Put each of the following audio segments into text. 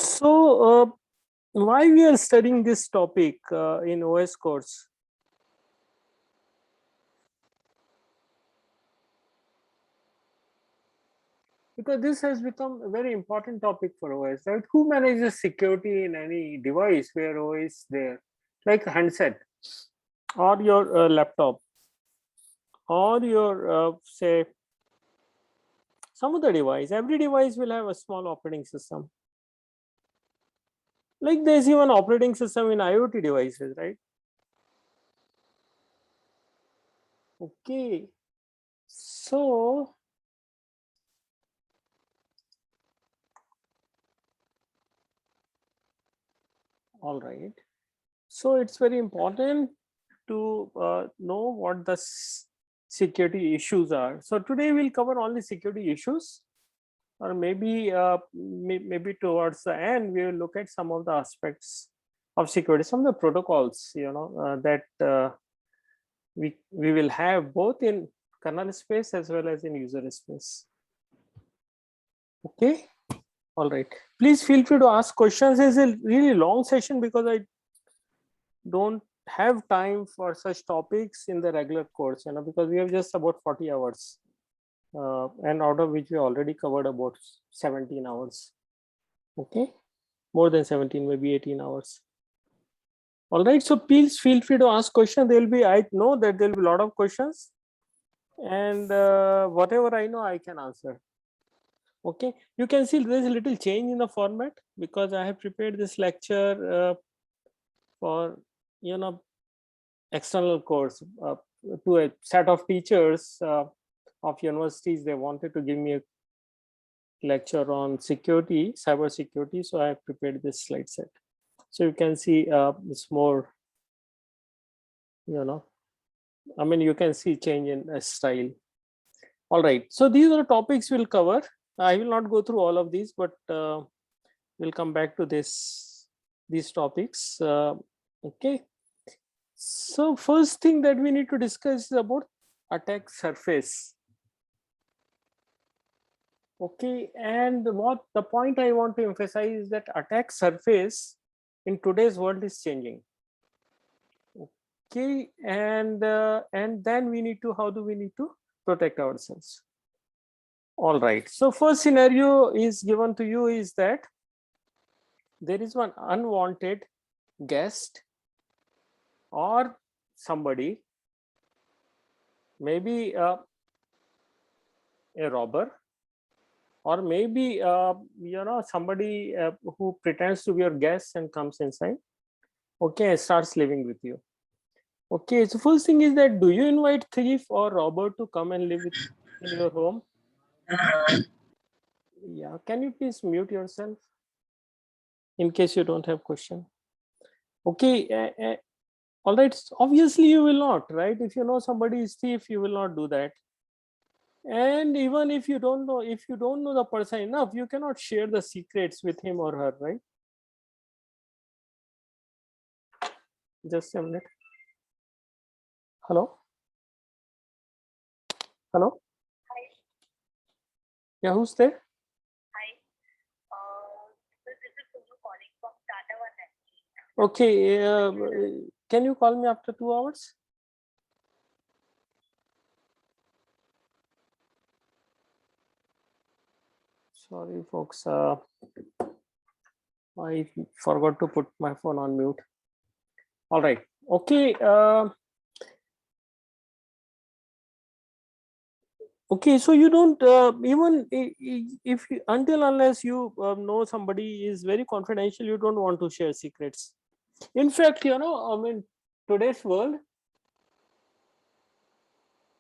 So, why we are studying this topic in OS course? Because this has become a very important topic for OS, right? Who manages security in any device where OS is there, like a handset or your laptop or your say some other device. Every device will have a small operating system. Like there's even operating system in IoT devices, right? Okay, so all right. So it's very important to know what the security issues are. So today we'll cover only security issues, or maybe maybe towards the end we will look at some of the aspects of security, some of the protocols, that we will have both in kernel space as well as in user space. Okay, all right. Please feel free to ask questions. It's a really long session because I don't have time for such topics in the regular course, because we have just about 40 hours, and out of which we already covered about 17 hours. Okay, more than 17, maybe 18 hours. All right, so please feel free to ask questions. There will be, I know that there will be a lot of questions, and whatever I know I can answer. Okay, you can see there's a little change in the format because I have prepared this lecture for external course to a set of teachers of universities. They wanted to give me a lecture on security, cyber security, so I have prepared this slide set. So you can see it's more, I mean, you can see change in style. All right, so these are the topics we'll cover. I will not go through all of these, but we'll come back to these topics. Okay, so first thing that we need to discuss is about attack surface. Okay, and what the point I want to emphasize is that attack surface in today's world is changing. Okay, and then we need to, how do we need to protect ourselves? All right, so first scenario is given to you is that there is one unwanted guest or somebody, maybe a robber, or maybe somebody who pretends to be your guest and comes inside, okay, and starts living with you. Okay, so first thing is that, do you invite thief or robber to come and live in your home? Yeah, can you please mute yourself in case you don't have question? Okay, all right, obviously you will not, right? If you know somebody is thief, you will not do that. And even if you don't know the person enough, you cannot share the secrets with him or her, right? Just a minute. Hello. Hello. Hi. Yeah, who's there? Hi. So this is Sonu calling from Tata One. Okay, can you call me after 2 hours? Sorry, folks. I forgot to put my phone on mute. All right. Okay. Okay. So you don't even if you, until unless you know somebody is very confidential, you don't want to share secrets. In fact, I mean, today's world,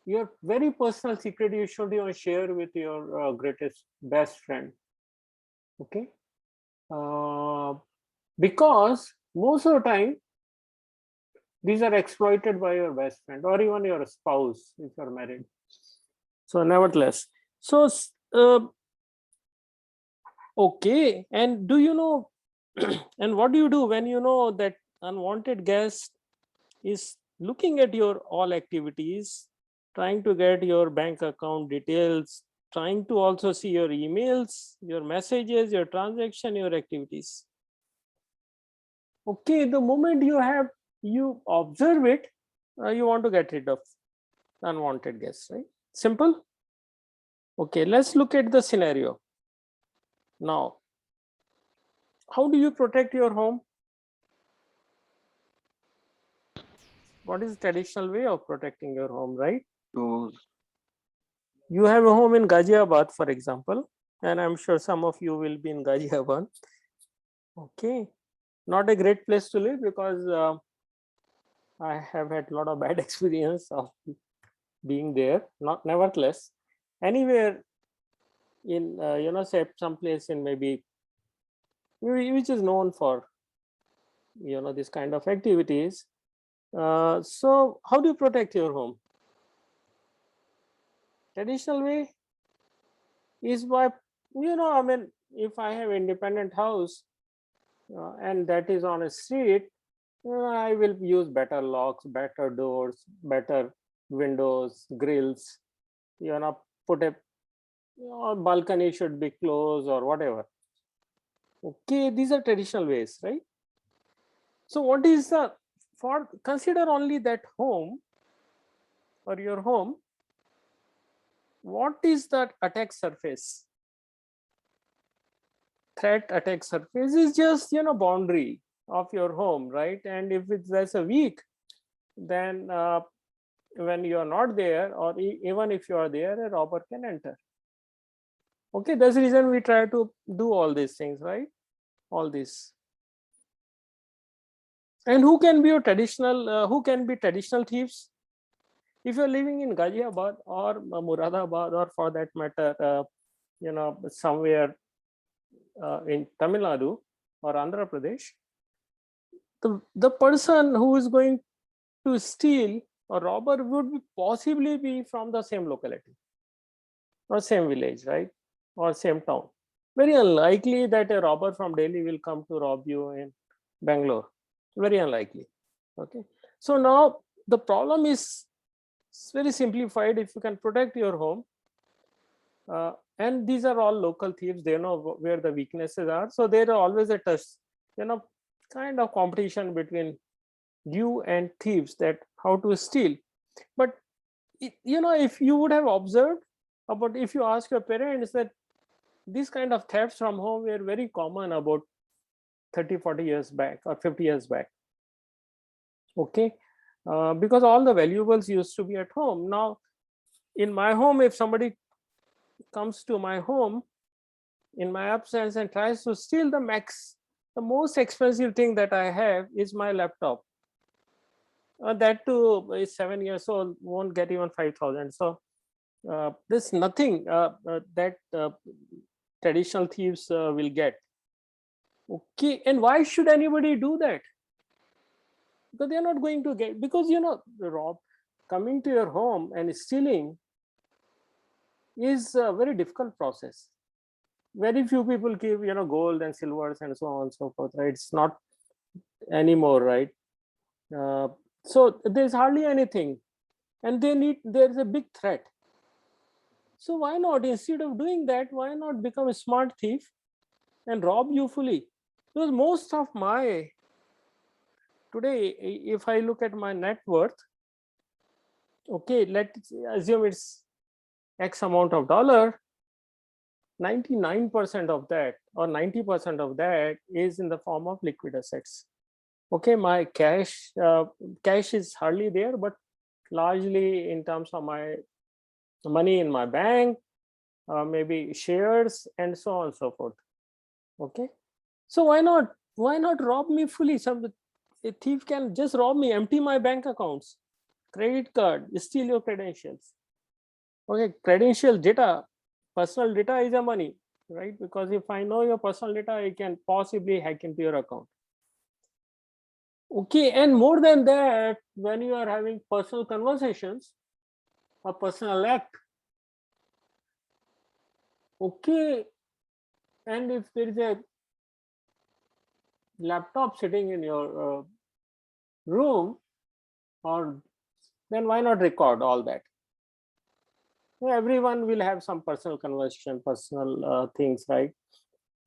your very personal secret you should even share with your greatest best friend. Okay. Because most of the time these are exploited by your best friend or even your spouse if you're married. So nevertheless, so okay, and do you know and what do you do when you know that unwanted guest is looking at your all activities, trying to get your bank account details, trying to also see your emails, your messages, your transaction, your activities. Okay, the moment you observe it, you want to get rid of unwanted guests, right? Simple. Okay, let's look at the scenario. Now, how do you protect your home? What is the traditional way of protecting your home, right? So You have a home in Ghaziabad, for example, and I'm sure some of you will be in Ghaziabad. Okay, not a great place to live because I have had a lot of bad experience of being there. Not nevertheless, anywhere in say some place in maybe which is known for this kind of activities. So how do you protect your home? Traditional way is by I mean, if I have independent house and that is on a street, I will use better locks, better doors, better windows, grills, put a balcony should be closed or whatever. Okay, these are traditional ways, right? So what is the, for consider only that home or your home, what is that attack surface? Threat attack surface is just boundary of your home, right? And if there's a weak, then when you are not there, or even if you are there, a robber can enter. Okay, that's the reason we try to do all these things, right? All this. And who can be traditional thieves? If you're living in Ghaziabad or Muradabad, or for that matter, somewhere in Tamil Nadu or Andhra Pradesh, the person who is going to steal or robber would possibly be from the same locality or same village, right? Or same town. Very unlikely that a robber from Delhi will come to rob you in Bangalore. Very unlikely. Okay. So now the problem is very simplified. If you can protect your home, and these are all local thieves, they know where the weaknesses are. So there are always a test, kind of competition between you and thieves, that how to steal. But if you would have observed about, if you ask your parents, that these kind of thefts from home were very common about 30-40 years back or 50 years back. Okay, because all the valuables used to be at home. Now in my home, if somebody comes to my home in my absence and tries to steal the most expensive thing that I have is my laptop. That too is 7 years old, won't get even 5,000. So there's nothing that traditional thieves will get. Okay, and why should anybody do that? Because they're not going to get, because rob coming to your home and stealing is a very difficult process. Very few people give gold and silvers and so on and so forth, right? It's not anymore, right? So there's hardly anything, and there's a big threat. So why not, instead of doing that, why not become a smart thief and rob you fully? Because most of my today, if I look at my net worth, okay, let's assume it's X amount of dollar, 99% of that or 90% of that is in the form of liquid assets. Okay, my cash is hardly there, but largely in terms of my money in my bank, maybe shares and so on and so forth. Okay, so why not rob me fully? A thief can just rob me, empty my bank accounts, credit card, steal your credentials. Okay, credential data, personal data is a money, right? Because if I know your personal data, I can possibly hack into your account. Okay, and more than that, when you are having personal conversations or personal act, okay, and if there is a laptop sitting in your room, or then why not record all that? Everyone will have some personal conversation, personal things, right?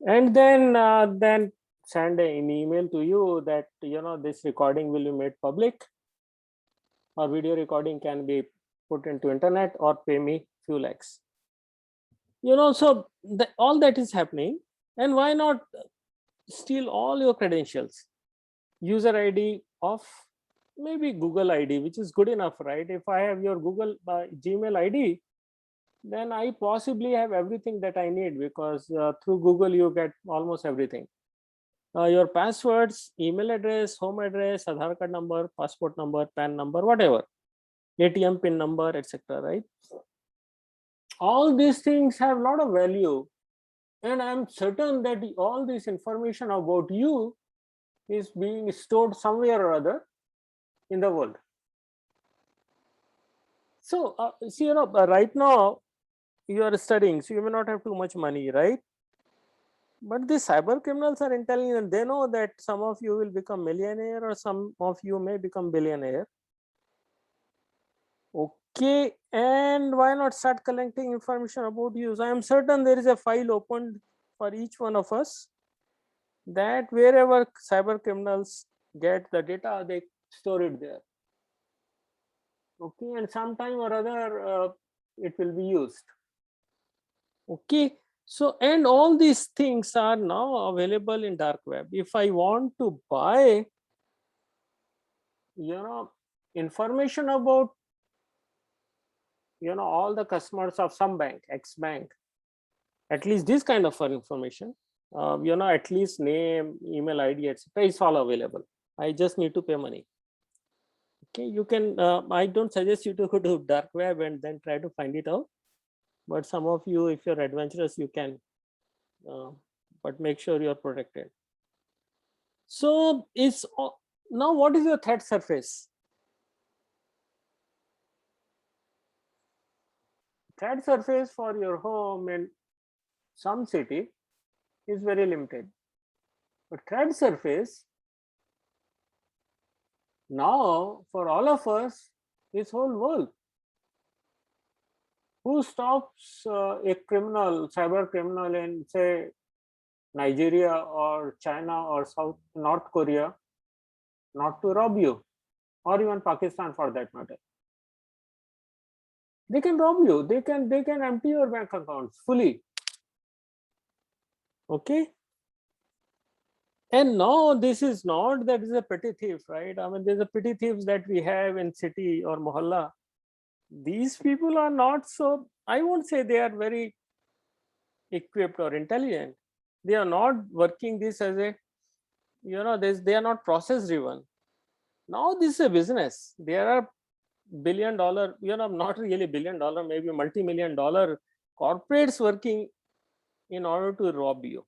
And then send an email to you that this recording will be made public, or video recording can be put into internet, or pay me few lakhs. So all that is happening, and why not steal all your credentials, user ID of maybe Google ID, which is good enough, right? If I have your Google Gmail ID, then I possibly have everything that I need, because through Google you get almost everything. Your passwords, email address, home address, Aadhaar card number, passport number, PAN number, whatever, ATM pin number, etc. Right? All these things have a lot of value, and I'm certain that all this information about you is being stored somewhere or other in the world. So see, right now you are studying, so you may not have too much money, right? But the cyber criminals are intelligent. They know that some of you will become millionaire, or some of you may become billionaire. Okay, and why not start collecting information about you? So I am certain there is a file opened for each one of us, that wherever cyber criminals get the data, they store it there. Okay, and sometime or other it will be used. Okay, so and all these things are now available in dark web. If I want to buy information about all the customers of some bank, X bank, at least this kind of information, at least name, email ID, etc., is all available. I just need to pay money. Okay, you can I don't suggest you to go to dark web and then try to find it out, but some of you, if you're adventurous, you can, but make sure you're protected. So it's now, what is your threat surface? Threat surface for your home in some city is very limited, but threat surface now for all of us is whole world. Who stops a criminal, cyber criminal in, say, Nigeria or China or North Korea not to rob you, or even Pakistan for that matter? They can rob you. They can empty your bank accounts fully. Okay. And no, this is not that is a petty thief, right? I mean, there's a petty thieves that we have in city or mohalla. These people are not so, I won't say they are very equipped or intelligent. They are not working this as a, they are not process driven. Now this is a business. There are $1 billion, not really $1 billion, maybe multi-million dollar corporates working in order to rob you.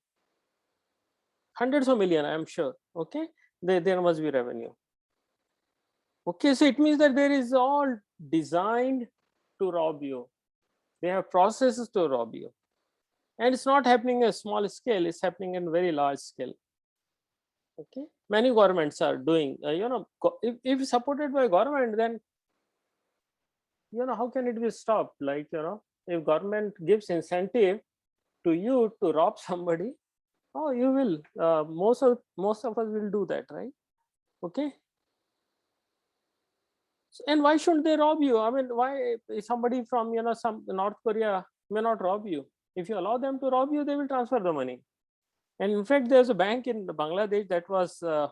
Hundreds of million, I am sure. Okay, there must be revenue. Okay, so it means that there is all designed to rob you. They have processes to rob you, and it's not happening at a small scale, it's happening in very large scale. Okay, many governments are doing, if supported by government, then how can it be stopped? Like, if government gives incentive to you to rob somebody, oh, you will, most of us will do that, right? Okay. And why shouldn't they rob you? I mean, why somebody from some North Korea may not rob you? If you allow them to rob you, they will transfer the money. And in fact, there's a bank in Bangladesh that was the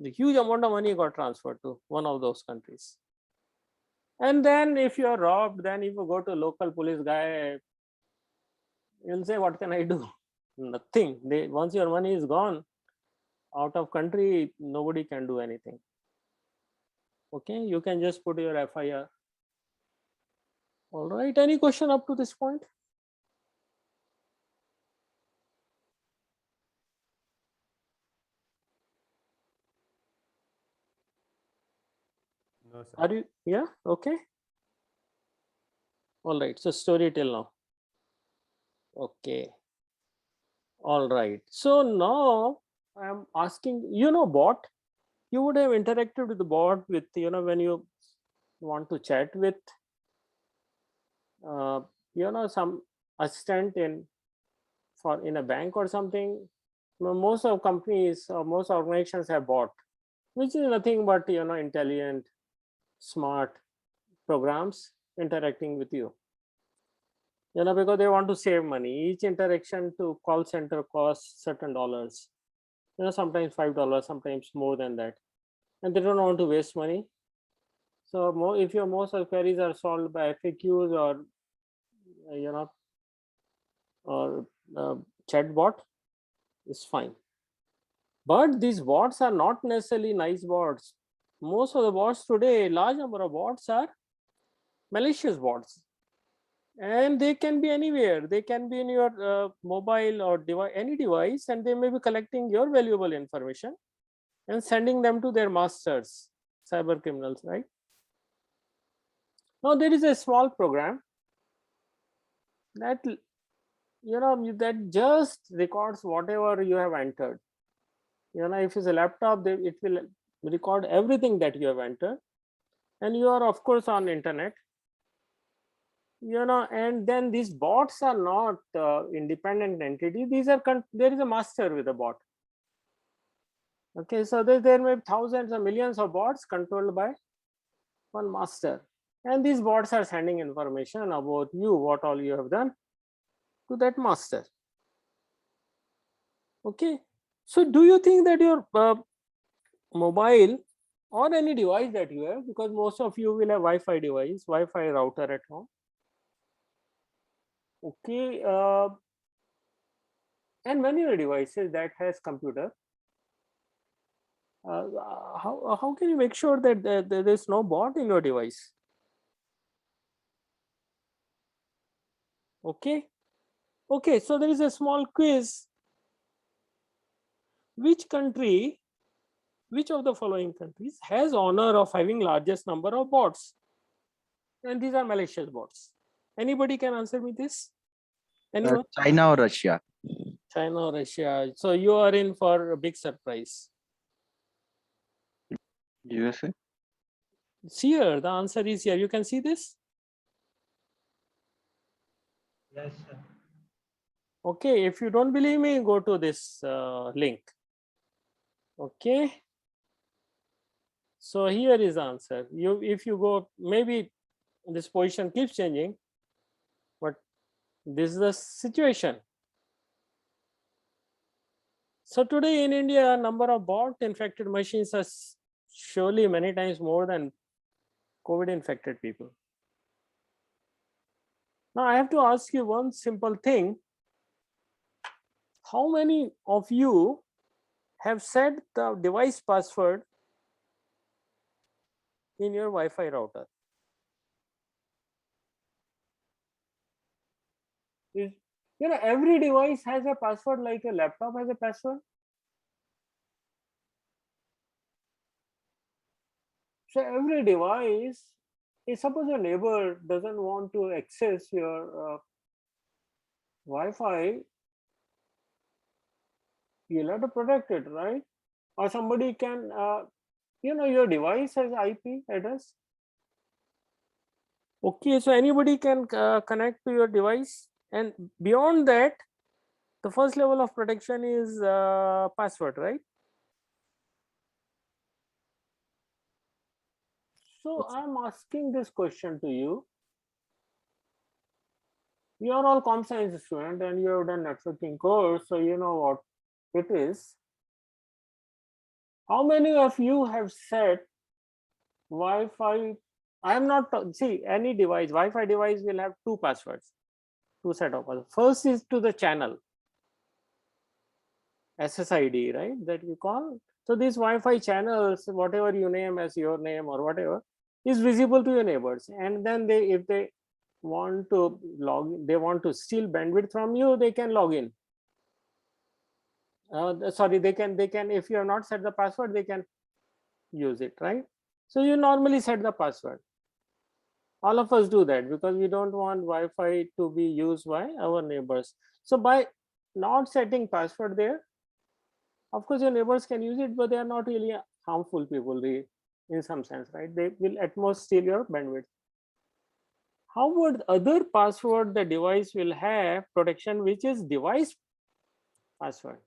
huge amount of money got transferred to one of those countries. And then if you are robbed, then if you go to local police guy, you'll say, what can I do? Nothing. Once your money is gone out of country, nobody can do anything. Okay, you can just put your FIR. All right, any question up to this point? No, sir. Are you, yeah, okay. All right, so story till now. Okay. All right, so now I'm asking, bot, you would have interacted with the bot with, when you want to chat with some assistant in a bank or something. Most of companies or most organizations have bought, which is nothing but intelligent, smart programs interacting with you. Because they want to save money. Each interaction to call center costs certain dollars. Sometimes $5, sometimes more than that, and they don't want to waste money. So if your most of queries are solved by FAQs or or chatbot, is fine. But these bots are not necessarily nice bots. Most of the bots today, large number of bots are malicious bots, and they can be anywhere. They can be in your mobile or any device, and they may be collecting your valuable information and sending them to their masters, cyber criminals, right? Now there is a small program that that just records whatever you have entered. If it's a laptop, it will record everything that you have entered, and you are of course on internet. And then these bots are not independent entity. These are there is a master with a bot. Okay, so there may be thousands or millions of bots controlled by one master, and these bots are sending information about you, what all you have done, to that master. Okay, so do you think that your mobile or any device that you have, because most of you will have Wi-Fi device, Wi-Fi router at home, okay, and many other devices that has computer, how can you make sure that there is no bot in your device? Okay, so there is a small quiz. Which of the following countries has honor of having largest number of bots? And these are malicious bots. Anybody can answer me this? Anyone? China or Russia? China or Russia. So you are in for a big surprise. USA? See here, the answer is here. You can see this? Yes, sir. Okay, if you don't believe me, go to this link. Okay. So here is the answer. If you go, maybe this position keeps changing, but this is the situation. So today in India, number of bot infected machines are surely many times more than COVID infected people. Now I have to ask you one simple thing. How many of you have set the device password in your Wi-Fi router? Every device has a password, like a laptop has a password. So every device, if suppose your neighbor doesn't want to access your Wi-Fi, you'll have to protect it, right? Or somebody can, your device has IP address. Okay, so anybody can connect to your device, and beyond that, the first level of protection is password, right? So I'm asking this question to you. You are all comp science student and you have done networking course, so you know what it is. How many of you have set Wi-Fi? I am not, see, any device, Wi-Fi device will have two passwords, two set of passwords. First is to the channel, SSID, right, that you call. So these Wi-Fi channels, whatever you name as your name or whatever, is visible to your neighbors. And then if they want to they want to steal bandwidth from you, they can log in. Sorry, they can, if you have not set the password, they can use it, right? So you normally set the password. All of us do that because we don't want Wi-Fi to be used by our neighbors. So by not setting password there, of course your neighbors can use it, but they are not really harmful people in some sense, right? They will at most steal your bandwidth. how would other password the device will have protection, which is device password,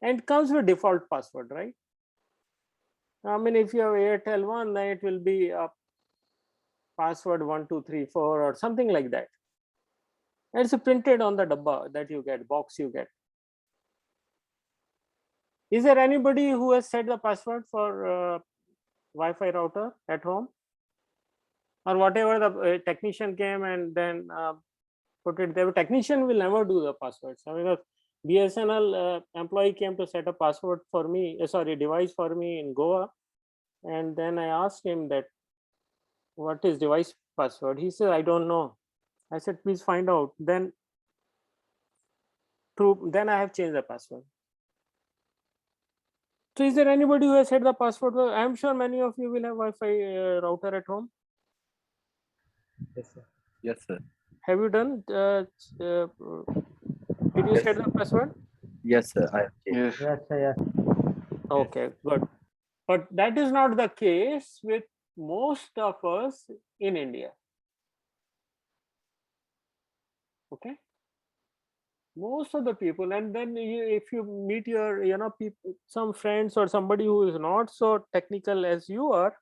and comes with default password, right? I mean, if you have Airtel one, then it will be a password 1234 or something like that. And it's printed on the dabba that you get, box you get. Is there anybody who has set the password for Wi-Fi router at home? Or whatever the technician came and then put it there. Technician will never do the passwords. I mean, a BSNL employee came to set a password for me, sorry, device for me in Goa. And then I asked him that, what is device password? He said, I don't know. I said, please find out. Then I have changed the password. So is there anybody who has set the password? I'm sure many of you will have Wi-Fi router at home. Yes, sir. Yes, sir. Have you done? Did you Yes. set the password? Yes, sir. I have changed. Yes. Yes, sir. Yes. Okay, good. But that is not the case with most of us in India. Okay. Most of the people, and then if you meet your, people, some friends or somebody who is not so technical as you are,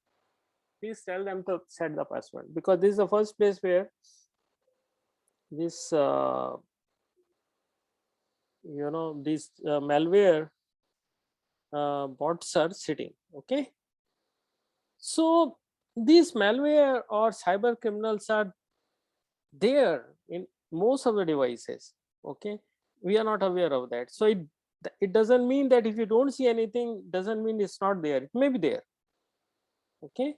please tell them to set the password, because this is the first place where this, this malware bots are sitting. Okay. So these malware or cyber criminals are there in most of the devices. Okay, we are not aware of that. So it doesn't mean that if you don't see anything, doesn't mean it's not there. It may be there. Okay,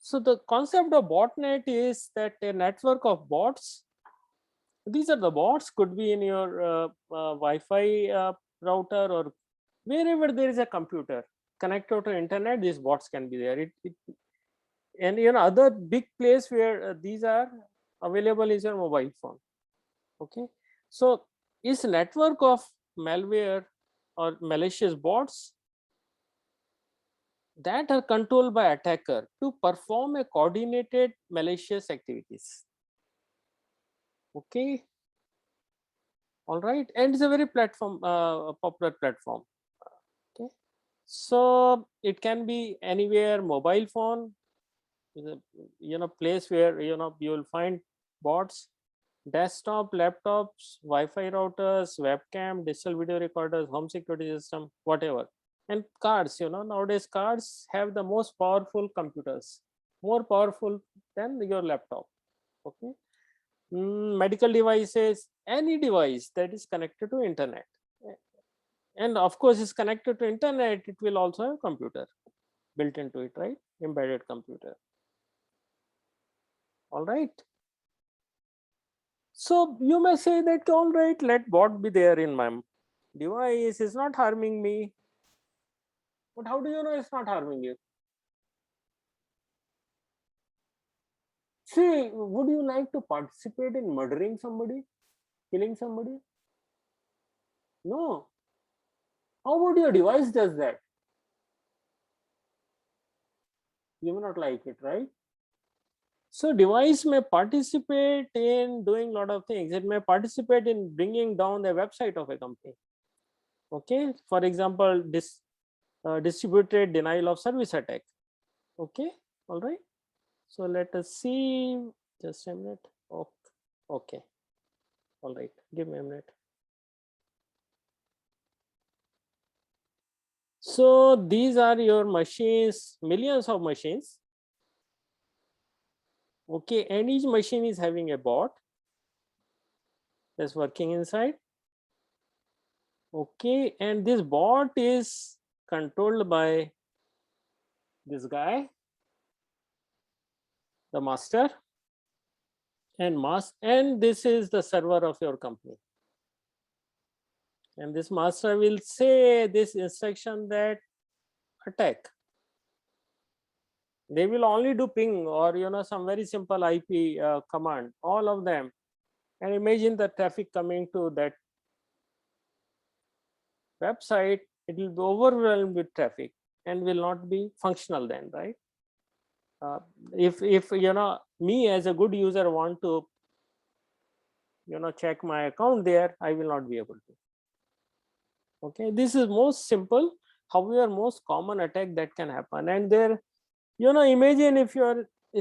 so the concept of botnet is that a network of bots, these are the bots, could be in your Wi-Fi router or wherever there is a computer connected to internet. These bots can be there. And other big place where these are available is your mobile phone. Okay, so is network of malware or malicious bots that are controlled by attacker to perform a coordinated malicious activities. Okay, all right, and it's a very popular platform. Okay, so it can be anywhere. Mobile phone is a place where you will find bots. Desktop, laptops, Wi-Fi routers, webcam, digital video recorders, home security system, whatever. And cards, nowadays cards have the most powerful computers, more powerful than your laptop. Okay, medical devices, any device that is connected to internet, and of course is connected to internet, it will also have computer built into it, right? Embedded computer. All right. So you may say that, all right, let bot be there in my device, is not harming me. But how do you know it's not harming you? See, would you like to participate in murdering somebody, killing somebody? No. How would your device does that? You may not like it, right? So device may participate in doing a lot of things. It may participate in bringing down the website of a company. Okay, for example, this distributed denial of service attack. Okay, all right. So let us see, just a minute. Okay, all right, give me a minute. So these are your machines, millions of machines. Okay, and each machine is having a bot that's working inside. Okay, and this bot is controlled by this guy, the master, and this is the server of your company. And this master will say this instruction that attack. They will only do ping or some very simple IP command, all of them. And imagine the traffic coming to that website, it will be overwhelmed with traffic and will not be functional then, right? If me as a good user want to, check my account there, I will not be able to. Okay, this is most simple, however most common attack that can happen. And there, imagine if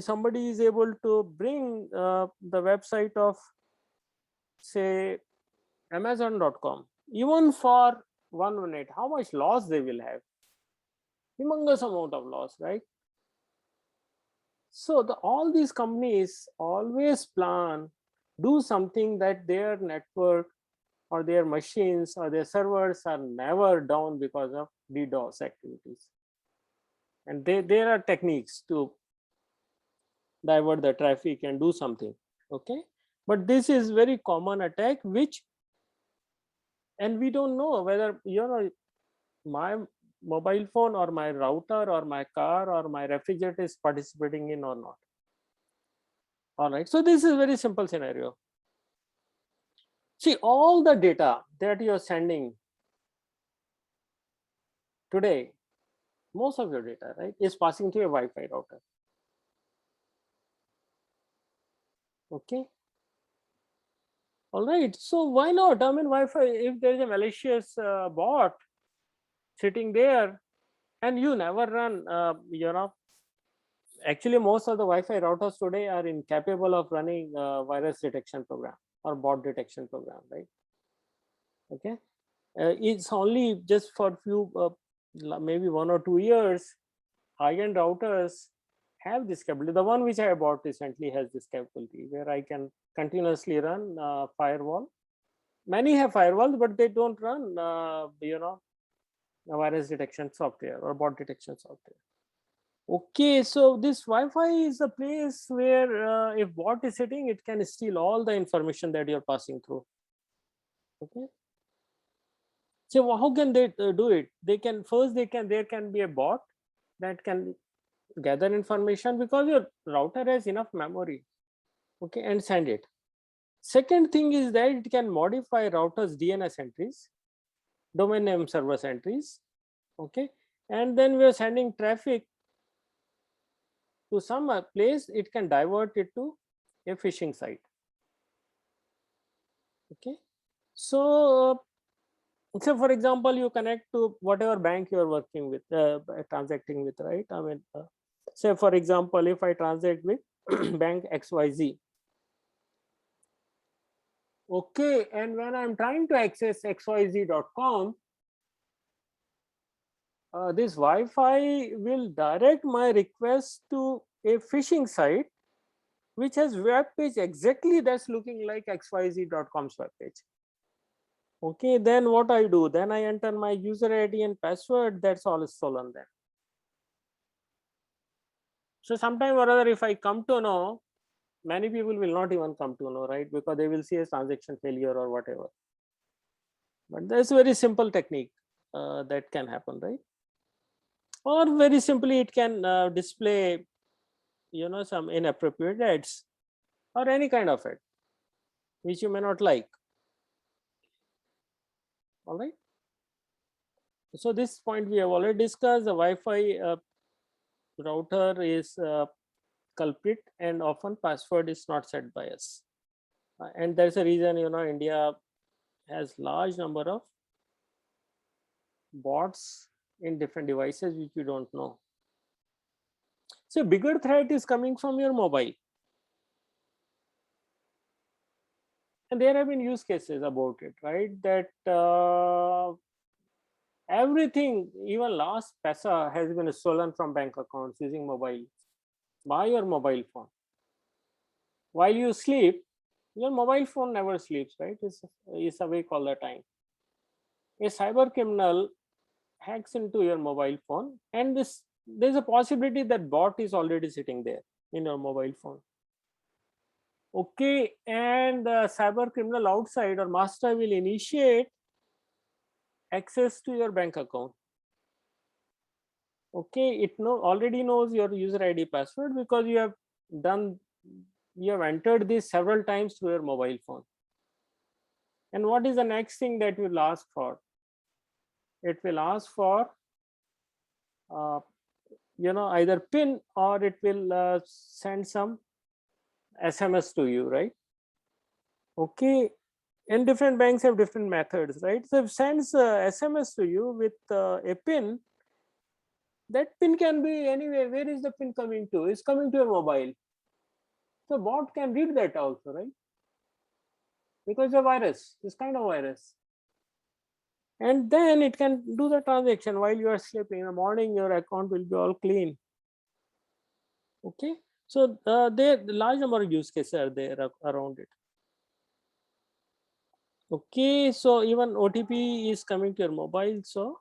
somebody is able to bring the website of, say, Amazon.com, even for 1 minute, how much loss they will have? Humongous amount of loss, right? So all these companies always plan, do something that their network or their machines or their servers are never down because of DDoS activities. And there are techniques to divert the traffic and do something. Okay, but this is very common attack, which, and we don't know whether my mobile phone or my router or my car or my refrigerator is participating in or not. All right, so this is very simple scenario. See, all the data that you're sending today, most of your data, right, is passing through a Wi-Fi router. Okay. All right, so why not? I mean, Wi-Fi, if there is a malicious bot sitting there and you never run, actually most of the Wi-Fi routers today are incapable of running virus detection program or bot detection program, right? Okay, it's only just for few, maybe 1 or 2 years, high-end routers have this capability. The one which I bought recently has this capability where I can continuously run firewall. Many have firewalls, but they don't run, virus detection software or bot detection software. Okay, so this Wi-Fi is a place where if bot is sitting, it can steal all the information that you're passing through. Okay. So how can they do it? There can be a bot that can gather information because your router has enough memory, okay, and send it. Second thing is that it can modify routers DNS entries, domain name service entries, okay, and then we are sending traffic to some place, it can divert it to a phishing site. Okay, so for example, you connect to whatever bank you are working with, transacting with, right? I mean, say for example, if I transact with bank XYZ, okay, and when I'm trying to access xyz.com, this Wi-Fi will direct my request to a phishing site which has web page exactly that's looking like xyz.com's web page. Okay, then what I do? Then I enter my user ID and password. That's all is stolen then. So sometime or other, if I come to know, many people will not even come to know, right? Because they will see a transaction failure or whatever. But there's a very simple technique that can happen, right? Or very simply, it can display, some inappropriate ads or any kind of ad which you may not like. All right. So this point we have already discussed. The Wi-Fi router is culprit, and often password is not set by us. And there's a reason, India has large number of bots in different devices which you don't know. So bigger threat is coming from your mobile. And there have been use cases about it, right? That everything, even last paisa has been stolen from bank accounts using mobile, by your mobile phone. While you sleep, your mobile phone never sleeps, right? It's awake all the time. A cyber criminal hacks into your mobile phone, and there's a possibility that bot is already sitting there in your mobile phone. Okay, and the cyber criminal outside or master will initiate access to your bank account. Okay, it already knows your user ID password because you have entered this several times through your mobile phone. And what is the next thing that will ask for? It will ask for either PIN, or it will send some SMS to you, right? Okay, and different banks have different methods, right? So if it sends SMS to you with a pin, that pin can be anywhere. Where is the pin coming to? It's coming to your mobile. So bot can read that also, right? Because a virus, this kind of virus. And then it can do the transaction while you are sleeping. In the morning, your account will be all clean. Okay, so there the large number of use cases are there around it. Okay, so even OTP is coming to your mobile, so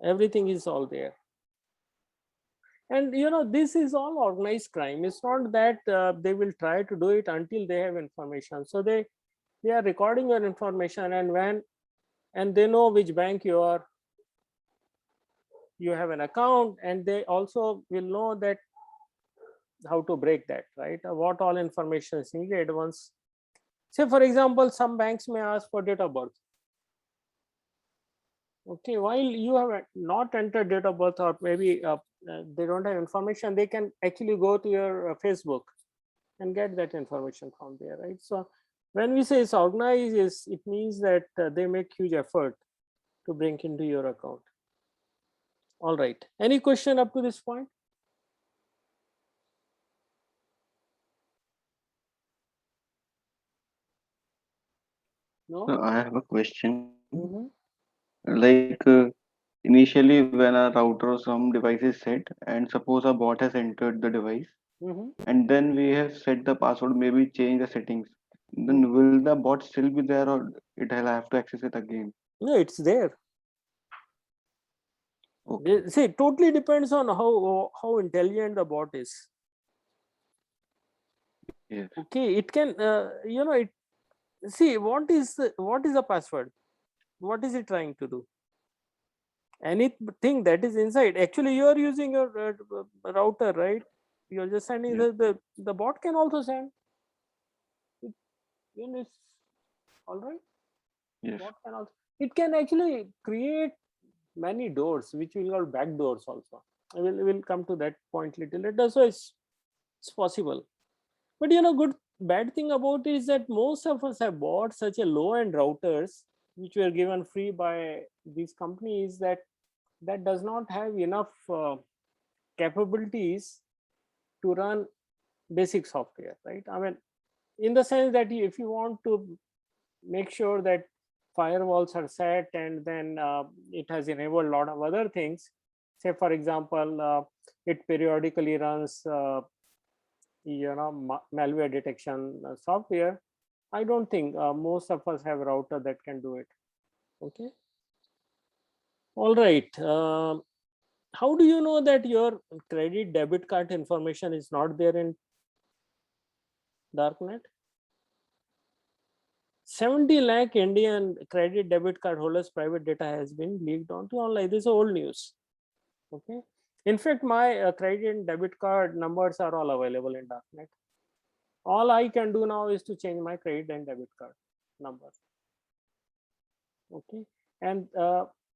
everything is all there. And this is all organized crime. It's not that they will try to do it until they have information. So they are recording your information, and they know which bank you have an account, and they also will know that how to break that, right? What all information is needed once. Say for example, some banks may ask for date of birth. Okay, while you have not entered date of birth, or maybe they don't have information, they can actually go to your Facebook and get that information from there, right? So when we say it's organized, it means that they make huge effort to bring into your account. All right, any question up to this point? No. So I have a question. Mhm. Like initially, when a router or some device is set, and suppose a bot has entered the device, Mhm. and then we have set the password, maybe change the settings. Then will the bot still be there, or it'll have to access it again? No, it's there. Okay. See, it totally depends on how intelligent the bot is. Yes. Okay, it can it see what is the password, what is it trying to do? Anything that is inside, actually you are using your router, right? You're just sending Yeah. the bot can also send it, it's all right. Yes. Bot can also, it can actually create many doors which we call back doors also. I will come to that point little later. So it's possible. But good bad thing about it is that most of us have bought such a low end routers which were given free by these companies that does not have enough capabilities to run basic software, right? I mean, in the sense that if you want to make sure that firewalls are set, and then it has enabled a lot of other things. Say for example, it periodically runs malware detection software. I don't think most of us have a router that can do it. Okay, all right. How do you know that your credit debit card information is not there in darknet? 70 lakh Indian credit debit card holders private data has been leaked onto online. This is old news. Okay, in fact my credit and debit card numbers are all available in darknet. All I can do now is to change my credit and debit card number. Okay, and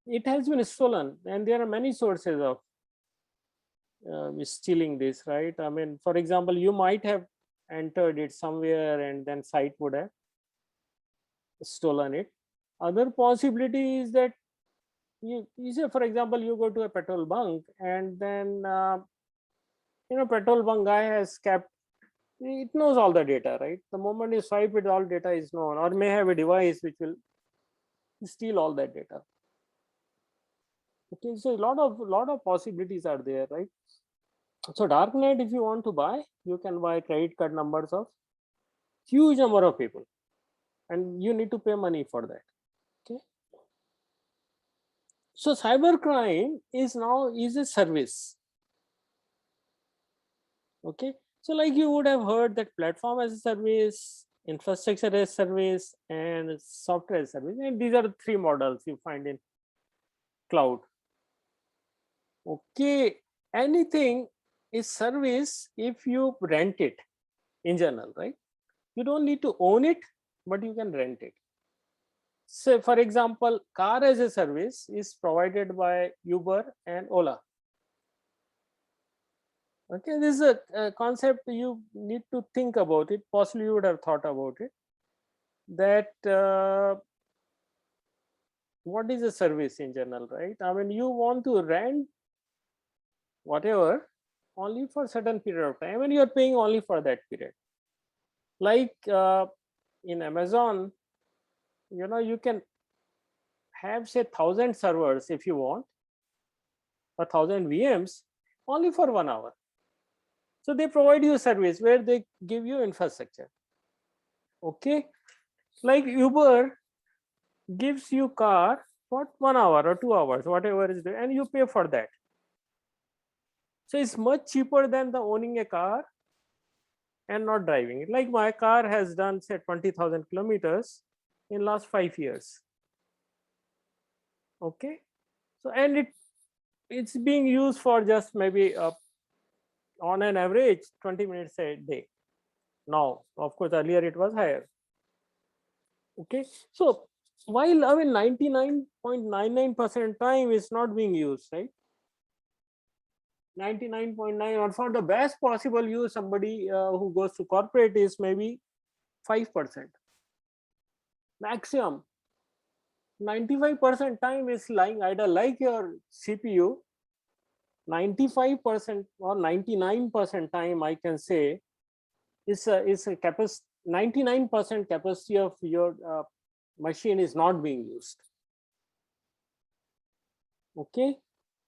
it has been stolen, and there are many sources of stealing this, right? I mean, for example, you might have entered it somewhere and then site would have stolen it. Other possibility is that you say, for example, you go to a petrol bunk, and then petrol bunk guy has kept, it knows all the data, right? The moment you swipe it, all data is known, or may have a device which will steal all that data. Okay, so a lot of possibilities are there, right? So darknet, if you want to buy, you can buy credit card numbers of huge number of people, and you need to pay money for that. Okay, so cybercrime is a service. Okay, so like you would have heard that platform as a service, infrastructure as a service, and software as a service, and these are the three models you find in cloud. Okay, anything is service if you rent it in general, right? You don't need to own it, but you can rent it. So for example, car as a service is provided by Uber and Ola. Okay, this is a concept you need to think about it. Possibly you would have thought about it. That what is a service in general, right? I mean, you want to rent whatever only for certain period of time, and you are paying only for that period. Like in Amazon, you can have say 1,000 servers if you want, 1,000 VMs only for 1 hour. So they provide you a service where they give you infrastructure. Okay, like Uber gives you car for 1 hour or 2 hours, whatever is there, and you pay for that. So it's much cheaper than the owning a car and not driving it. Like my car has done say 20,000 kilometers in last 5 years. Okay, so and it's being used for just maybe on an average 20 minutes a day. Now, of course, earlier it was higher. Okay, so while I mean 99.99% time is not being used, right? 99.9, or for the best possible use, somebody who goes to corporate is maybe 5%. Maximum 95% time is lying idle, like your CPU. 95% or 99% time, I can say, is a capacity. 99% capacity of your machine is not being used. Okay,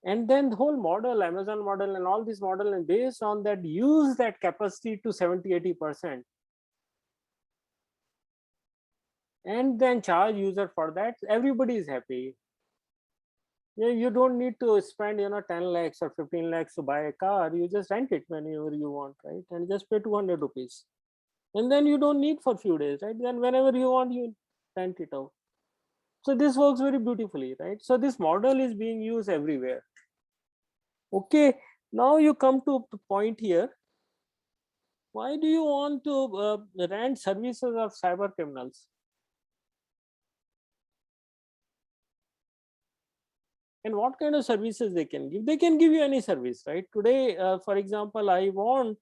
and then the whole model, Amazon model and all this model, and based on that, use that capacity to 70-80%, and then charge user for that. Everybody is happy. You don't need to spend 10 lakhs or 15 lakhs to buy a car. You just rent it whenever you want, right? And just pay 200 rupees, and then you don't need for few days, right? Then whenever you want, you rent it out. So this works very beautifully, right? So this model is being used everywhere. Okay, now you come to the point here. Why do you want to rent services of cyber criminals? And what kind of services they can give? They can give you any service, right? Today, for example, I want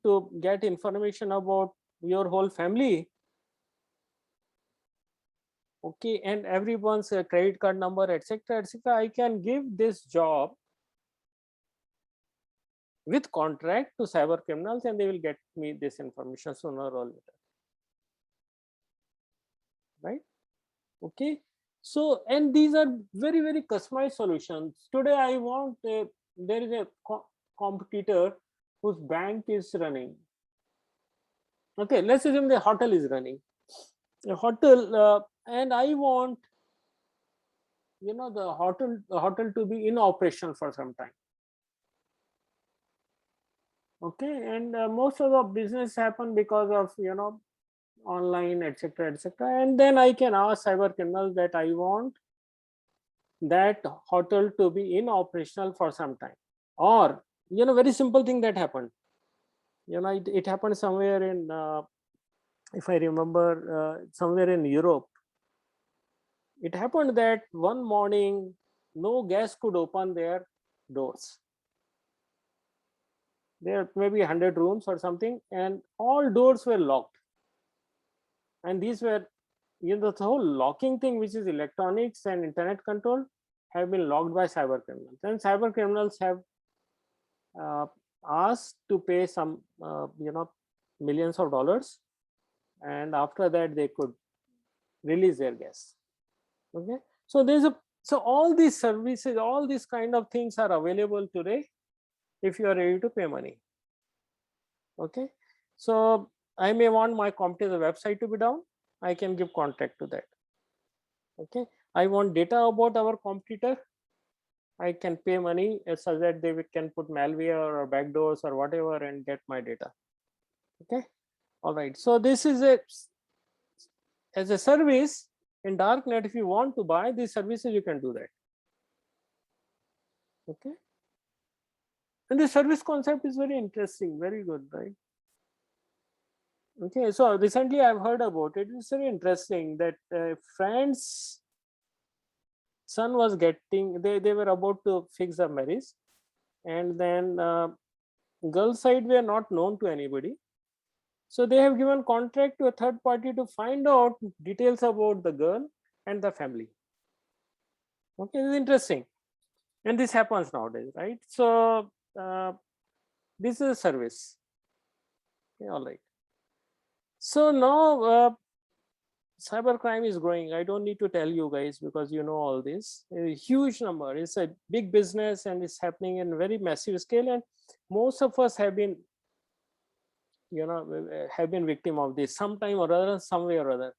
to get information about your whole family. Okay, and everyone's credit card number, etc., etc. I can give this job with contract to cyber criminals, and they will get me this information sooner or later, right? Okay, so and these are very, very customized solutions. Today I want there is a competitor whose bank is running. Okay, let's assume the hotel is running a hotel, and I want the hotel to be in operation for some time. Okay, and most of the business happen because of online, etc., etc. And then I can ask cyber criminals that I want that hotel to be in operational for some time. Or very simple thing that happened. It happened somewhere in if I remember, somewhere in Europe. It happened that one morning no guest could open their doors. There may be 100 rooms or something, and all doors were locked. And these were, the whole locking thing, which is electronics and internet control, have been locked by cyber criminals. And cyber criminals have asked to pay some, millions of dollars, and after that they could release their guests. Okay, so all these services, all these kind of things are available today if you are ready to pay money. Okay, so I may want my competitor's website to be down. I can give contract to that. Okay, I want data about our competitor. I can pay money such that they can put malware or backdoors or whatever and get my data. Okay, all right. So this is as a service in darknet. If you want to buy these services, you can do that. Okay, and the service concept is very interesting, very good, right? Okay, so recently I've heard about it. It's very interesting that friend's son was getting, they were about to fix a marriage, and then girl side were not known to anybody. So they have given contract to a third party to find out details about the girl and the family. Okay, this is interesting. And this happens nowadays, right? So this is a service. Okay, all right. So now cybercrime is growing. I don't need to tell you guys because you know all this. A huge number. It's a big business and it's happening in very massive scale. And most of us have been, you know, have been victim of this sometime or other, some way or other.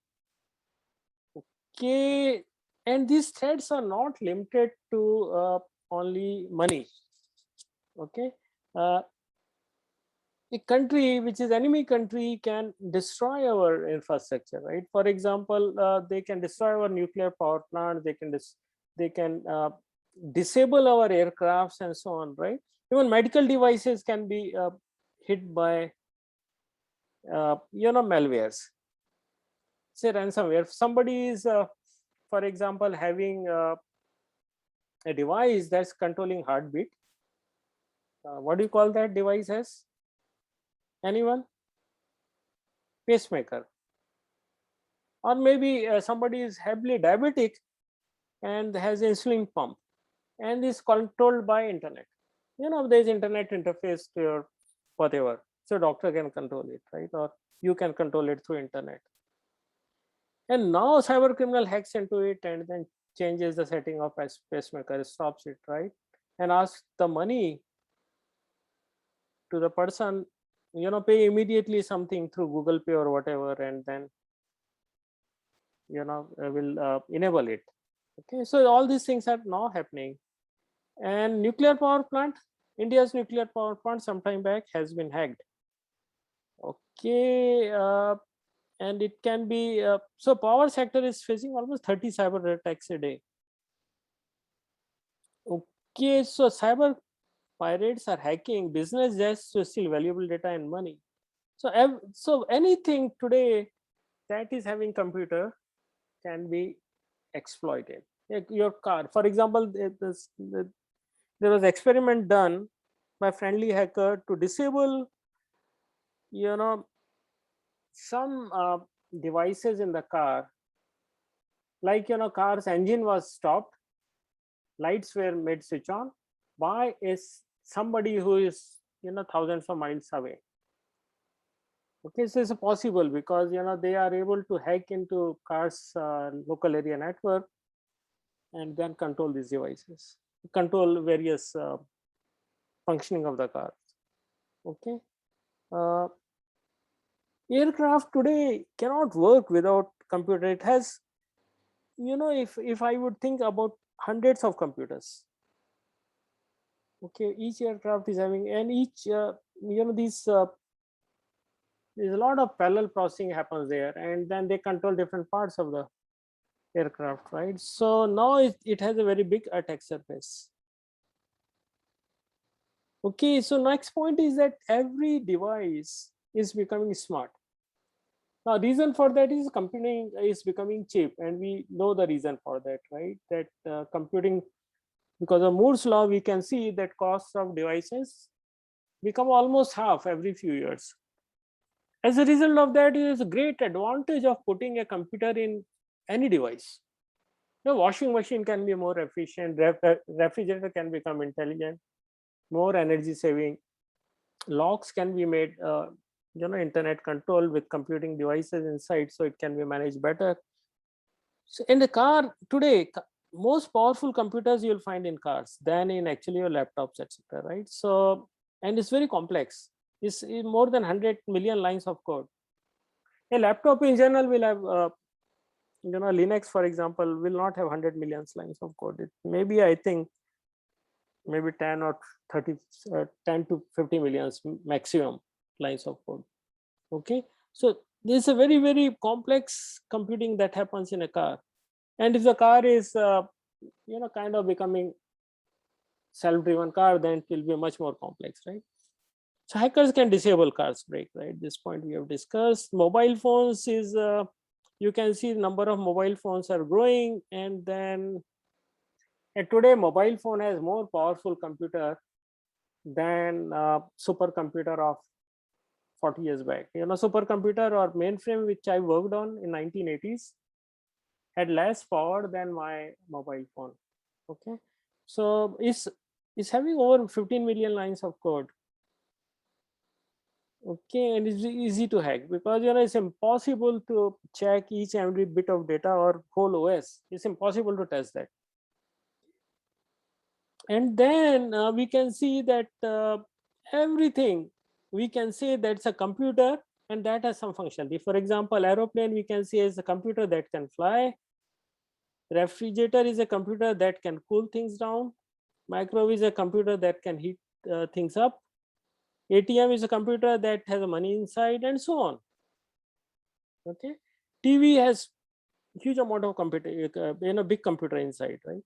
Okay, and these threats are not limited to only money. Okay, a country which is enemy country can destroy our infrastructure, right? For example, they can destroy our nuclear power plant. They can disable our aircrafts and so on, right? Even medical devices can be hit by you know, malwares. Say ransomware. If somebody is for example having a device that's controlling heartbeat, what do you call that device as? Anyone? Pacemaker. Or maybe somebody is heavily diabetic and has insulin pump and is controlled by internet. You know, there's internet interface to your whatever, so doctor can control it, right? Or you can control it through internet. And now cyber criminal hacks into it and then changes the setting of pacemaker, stops it, right? And asks the money to the person, you know, pay immediately something through Google Pay or whatever, and then, you know, will enable it. Okay, so all these things are now happening. And nuclear power plant, India's nuclear power plant sometime back has been hacked. Okay, and it can be, so power sector is facing almost 30 cyber attacks a day. Okay, so cyber pirates are hacking business jets to steal valuable data and money. So, so anything today that is having computer can be exploited. Like your car, for example, there was experiment done by friendly hacker to disable, you know, some devices in the car, like, you know, car's engine was stopped, lights were made switch on by somebody who is, you know, thousands of miles away. Okay, so it's possible because, you know, they are able to hack into cars local area network and then control these devices, control various functioning of the car. Okay, aircraft today cannot work without computer. It has, you know, if I would think about hundreds of computers. Okay, each aircraft is having, and each you know, these there's a lot of parallel processing happens there, and then they control different parts of the aircraft, right? So now it has a very big attack surface. Okay, so next point is that every device is becoming smart. Now, reason for that is computing is becoming cheap, and we know the reason for that, right? That computing, because of Moore's law, we can see that costs of devices become almost half every few years. As a result of that, it is a great advantage of putting a computer in any device. The washing machine can be more efficient, refrigerator can become intelligent, more energy saving, locks can be made, you know, internet control with computing devices inside, so it can be managed better. So in the car today, most powerful computers you'll find in cars than in actually your laptops, etc. Right? So, and it's very complex. It's more than 100 million lines of code. A laptop in general will have, you know, Linux, for example, will not have 100 million lines of code. It maybe, I think, maybe 10 or 30, 10 to 50 millions maximum lines of code. Okay, so there's a very, very complex computing that happens in a car. And if the car is, you know, kind of becoming self-driven car, then it will be much more complex, right? So hackers can disable cars brake, right? This point we have discussed. Mobile phones is, you can see the number of mobile phones are growing, and then today mobile phone has more powerful computer than supercomputer of 40 years back. Supercomputer or mainframe which I worked on in 1980s had less power than my mobile phone. Okay, so it's having over 15 million lines of code. Okay, and it's easy to hack because it's impossible to check each and every bit of data or whole OS. It's impossible to test that. And then we can see that everything we can say that's a computer and that has some function. For example, aeroplane we can say is a computer that can fly. Refrigerator is a computer that can cool things down. Microwave is a computer that can heat things up. ATM is a computer that has money inside, and so on. Okay, TV has huge amount of computer, big computer inside, right?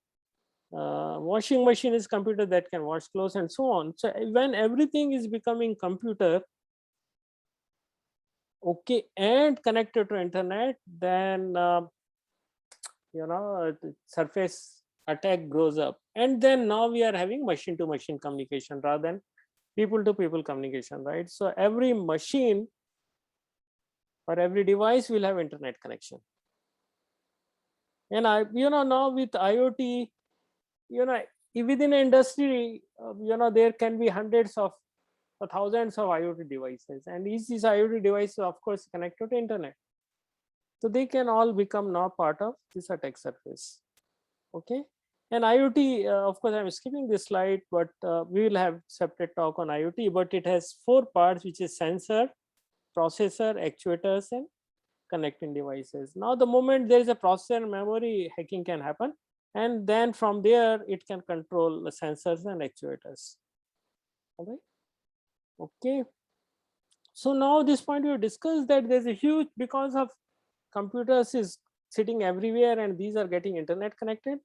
Washing machine is computer that can wash clothes, and so on. So when everything is becoming computer, okay, and connected to internet, then the surface attack grows up, and then now we are having machine to machine communication rather than people to people communication, right? So every machine or every device will have internet connection. And now with IoT, within an industry, there can be hundreds of or thousands of IoT devices, and each these IoT devices, of course, connected to internet. So they can all become now part of this attack surface. Okay, and IoT, of course, I'm skipping this slide, but we will have separate talk on IoT. But it has 4 parts, which is sensor, processor, actuators, and connecting devices. Now, the moment there is a processor and memory, hacking can happen, and then from there it can control the sensors and actuators. All right. Okay. So now this point we have discussed that there's a huge, because of computers is sitting everywhere and these are getting internet connected,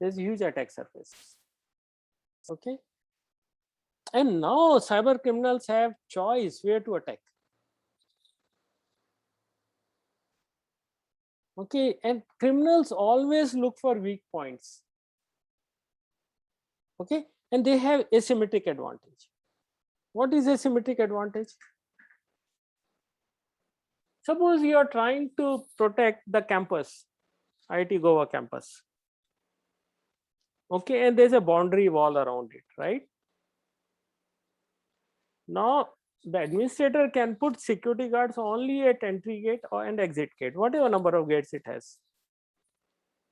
there's a huge attack surface. Okay. And now cyber criminals have choice where to attack. Okay, and criminals always look for weak points. Okay, and they have asymmetric advantage. What is asymmetric advantage? Suppose you are trying to protect the campus, IIT Goa campus. Okay, and there's a boundary wall around it, right? Now, the administrator can put security guards only at entry gate or and exit gate, whatever number of gates it has.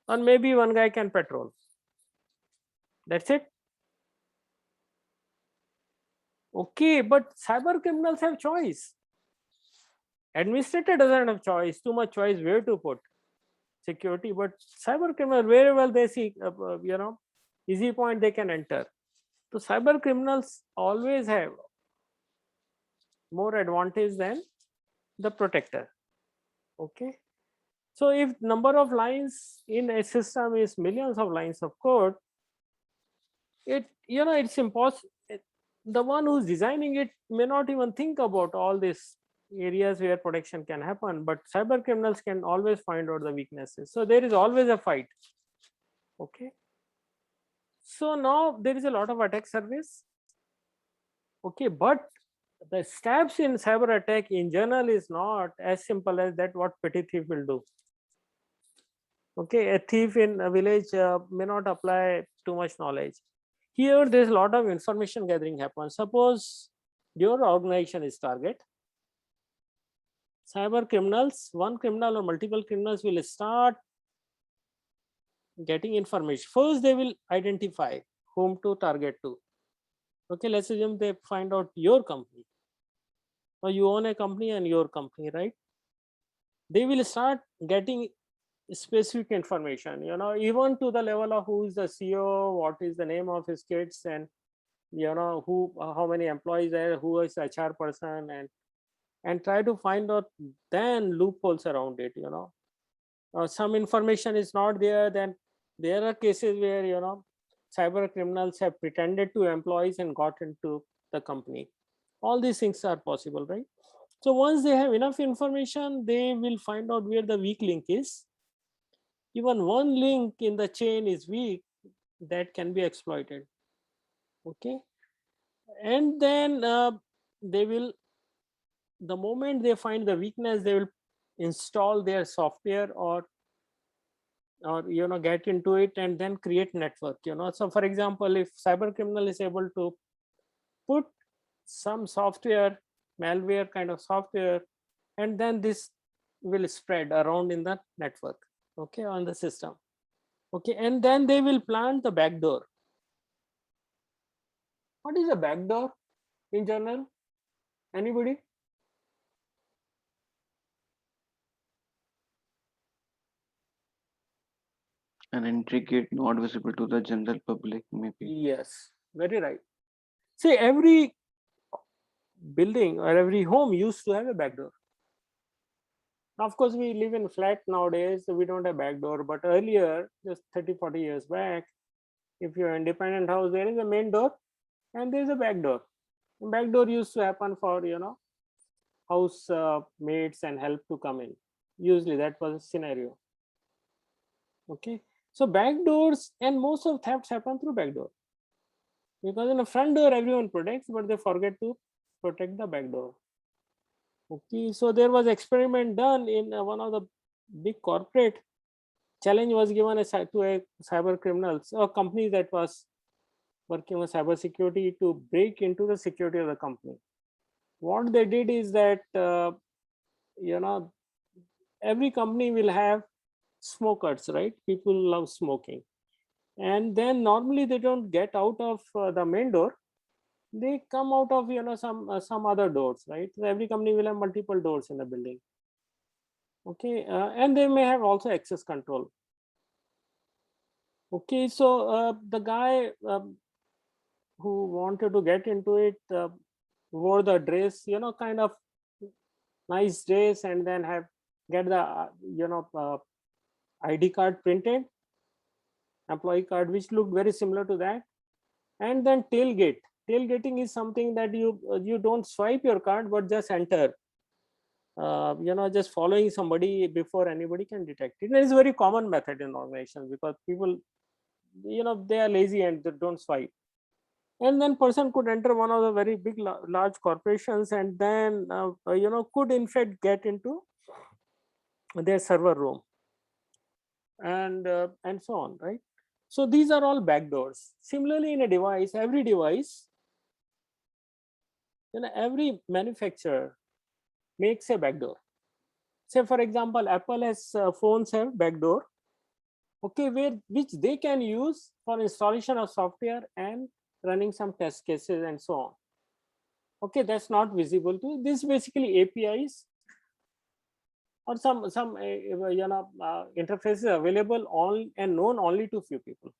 And maybe one guy can patrol. That's it. Okay, but cyber criminals have choice. Administrator doesn't have choice, too much choice where to put security, but cyber criminal, very well they see, easy point they can enter. So cyber criminals always have more advantage than the protector. Okay. So if number of lines in a system is millions of lines of code, it's impossible. The one who's designing it may not even think about all these areas where protection can happen, but cyber criminals can always find out the weaknesses. So there is always a fight. Okay. So now there is a lot of attack surface. Okay, but the steps in cyber attack in general is not as simple as that what petty thief will do. Okay, a thief in a village may not apply too much knowledge. Here there's a lot of information gathering happens. Suppose your organization is target. Cyber criminals, one criminal or multiple criminals will start getting information. First they will identify whom to target to. Okay, let's assume they find out your company, or you own a company and your company, right? They will start getting specific information, even to the level of who is the CEO, what is the name of his kids, and how many employees there, who is the HR person, and try to find out then loopholes around it. Some information is not there, then there are cases where cyber criminals have pretended to employees and got into the company. All these things are possible, right? So once they have enough information, they will find out where the weak link is. Even one link in the chain is weak, that can be exploited. Okay, and then they will, the moment they find the weakness, they will install their software or get into it and then create network. So for example, if cyber criminal is able to put some software, malware kind of software, and then this will spread around in the network, okay, on the system. Okay, and then they will plant the backdoor. What is a backdoor in general? Anybody? An entry gate not visible to the general public, maybe. Yes, very right. See, every building or every home used to have a backdoor. Now, of course, we live in flat nowadays, so we don't have backdoor. But earlier, just 30, 40 years back, if you're independent house, there is a main door and there is a back door. The back door used to happen for house mates and help to come in. Usually that was a scenario. Okay, so back doors, and most of thefts happen through back door, because in the front door everyone protects, but they forget to protect the back door. Okay, so there was experiment done in one of the big corporate. Challenge was given to a cyber criminals, a company that was working on cyber security, to break into the security of the company. What they did is that every company will have smokers, right? People love smoking, and then normally they don't get out of the main door. They come out of some other doors, right? So every company will have multiple doors in the building. Okay, and they may have also access control. Okay, so the guy who wanted to get into it wore the dress, kind of nice dress, and then get the ID card printed, employee card, which looked very similar to that. And then tailgating is something that you don't swipe your card but just enter, just following somebody before anybody can detect it. And it's a very common method in organizations, because people, they are lazy and they don't swipe. And then person could enter one of the very big large corporations, and then could in fact get into their server room, and so on, right? So these are all backdoors. Similarly, in a device, every device, every manufacturer makes a backdoor. Say for example, Apple has phones have backdoor, okay, which they can use for installation of software and running some test cases and so on. Okay, that's not visible to this. Basically APIs or some interfaces available all and known only to few people.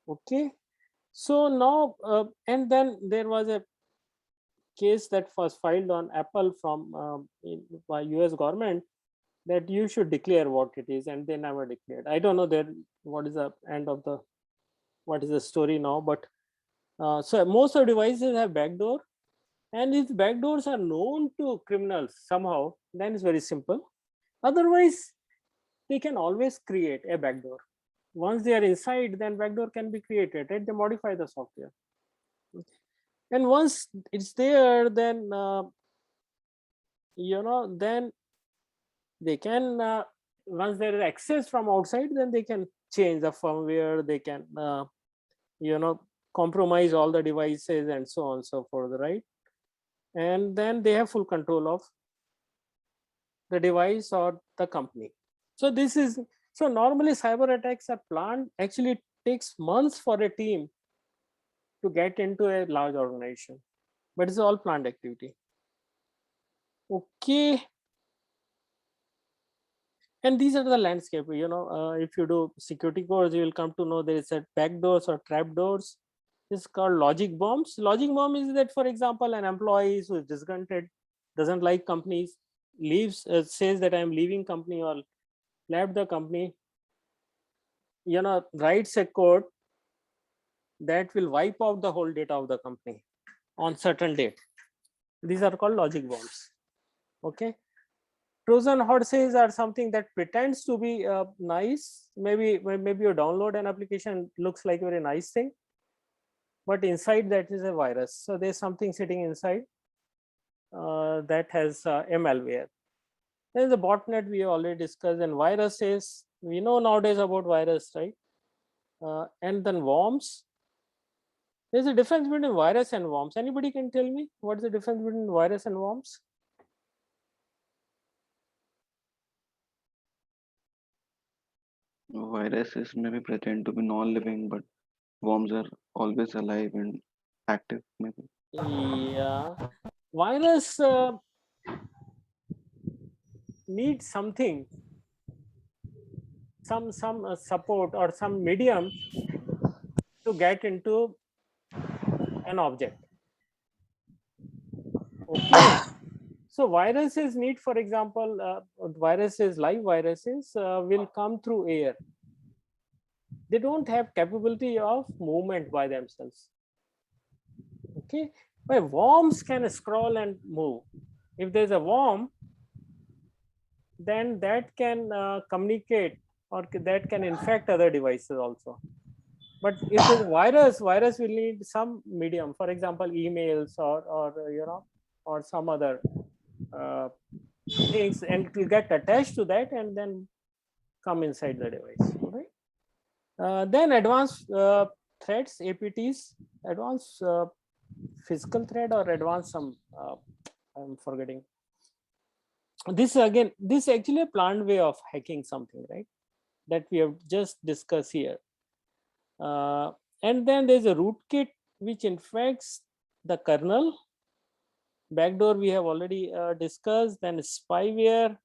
Okay, so now and then there was a case that was filed on Apple from by US government, that you should declare what it is, and they never declared. I don't know what is the end of the, what is the story now, but so most of the devices have backdoor, and if backdoors are known to criminals somehow, then it's very simple. Otherwise, they can always create a backdoor. Once they are inside, then backdoor can be created, right? They modify the software. And once it's there, then then they can once there is access from outside, then they can change the firmware, they can compromise all the devices and so on and so forth, right? And then they have full control of the device or the company. So this is, so normally cyber attacks are planned. Actually, it takes months for a team to get into a large organization, but it's all planned activity. Okay, and these are the landscape. If you do security course, you will come to know there is a backdoors or trapdoors. This is called logic bombs. Logic bomb is that, for example, an employee who is disgruntled, doesn't like companies, leaves, says that I am leaving company or left the company, writes a code that will wipe out the whole data of the company on certain date. These are called logic bombs. Okay, Trojan horses are something that pretends to be nice. Maybe you download an application, looks like a very nice thing, but inside that is a virus. So there's something sitting inside that has a malware. There's a botnet we already discussed, and viruses. We know nowadays about virus, right? And then worms. There's a difference between virus and worms. Anybody can tell me what is the difference between virus and worms? Viruses maybe pretend to be non-living, but worms are always alive and active, maybe. Yeah, virus needs something, some support or some medium to get into an object. Okay. So viruses need, for example, viruses, live viruses will come through air. They don't have capability of movement by themselves. Okay, but worms can scroll and move. If there's a worm, then that can communicate, or that can infect other devices also. But if it's a virus will need some medium, for example, emails or you know, or some other things, and it will get attached to that and then come inside the device. Right? Then advanced threats, APTs, advanced physical threat or advanced some. I'm forgetting. This again, this is actually a planned way of hacking something, right? That we have just discussed here. And then there's a rootkit which infects the kernel. Backdoor we have already discussed. Then spyware,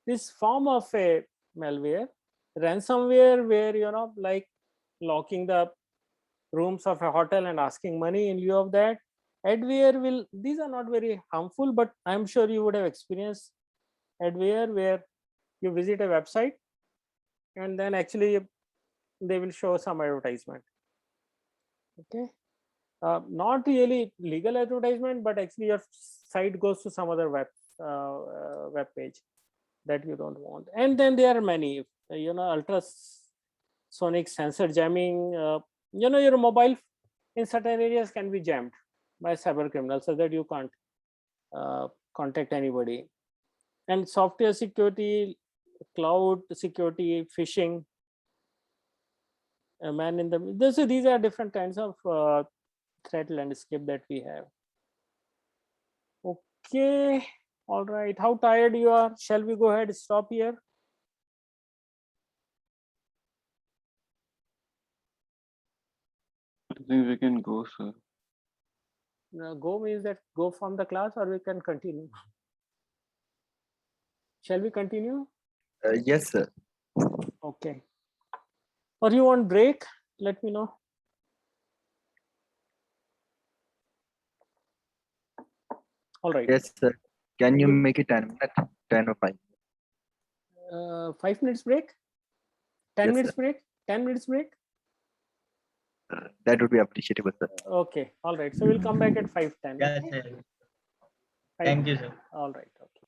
this form of a malware. Ransomware, where you know, like locking the rooms of a hotel and asking money in lieu of that. Adware will, these are not very harmful, but I'm sure you would have experienced adware where you visit a website and then actually they will show some advertisement. Okay, not really legal advertisement, but actually your site goes to some other web page that you don't want. And then there are many, you know, ultrasonic sensor jamming. You know, your mobile in certain areas can be jammed by cyber criminals so that you can't contact anybody. And software security, cloud security, phishing, a man in the, so these are different kinds of threat landscape that we have. Okay, all right, how tired you are? Shall we go ahead, stop here? I think we can go, sir. Go means that go from the class, or we can continue. Shall we continue? Yes, sir. Okay, or you want break? Let me know. All right. Yes, sir. Can you make it 10 minutes? 10 or 5? 5 minutes break? 10 Yes, minutes sir. break? 10 minutes break? That would be appreciable, sir. Okay, all right. So we'll come back at 5:10. Yes, Okay? sir. Thank you, sir. All right. Okay.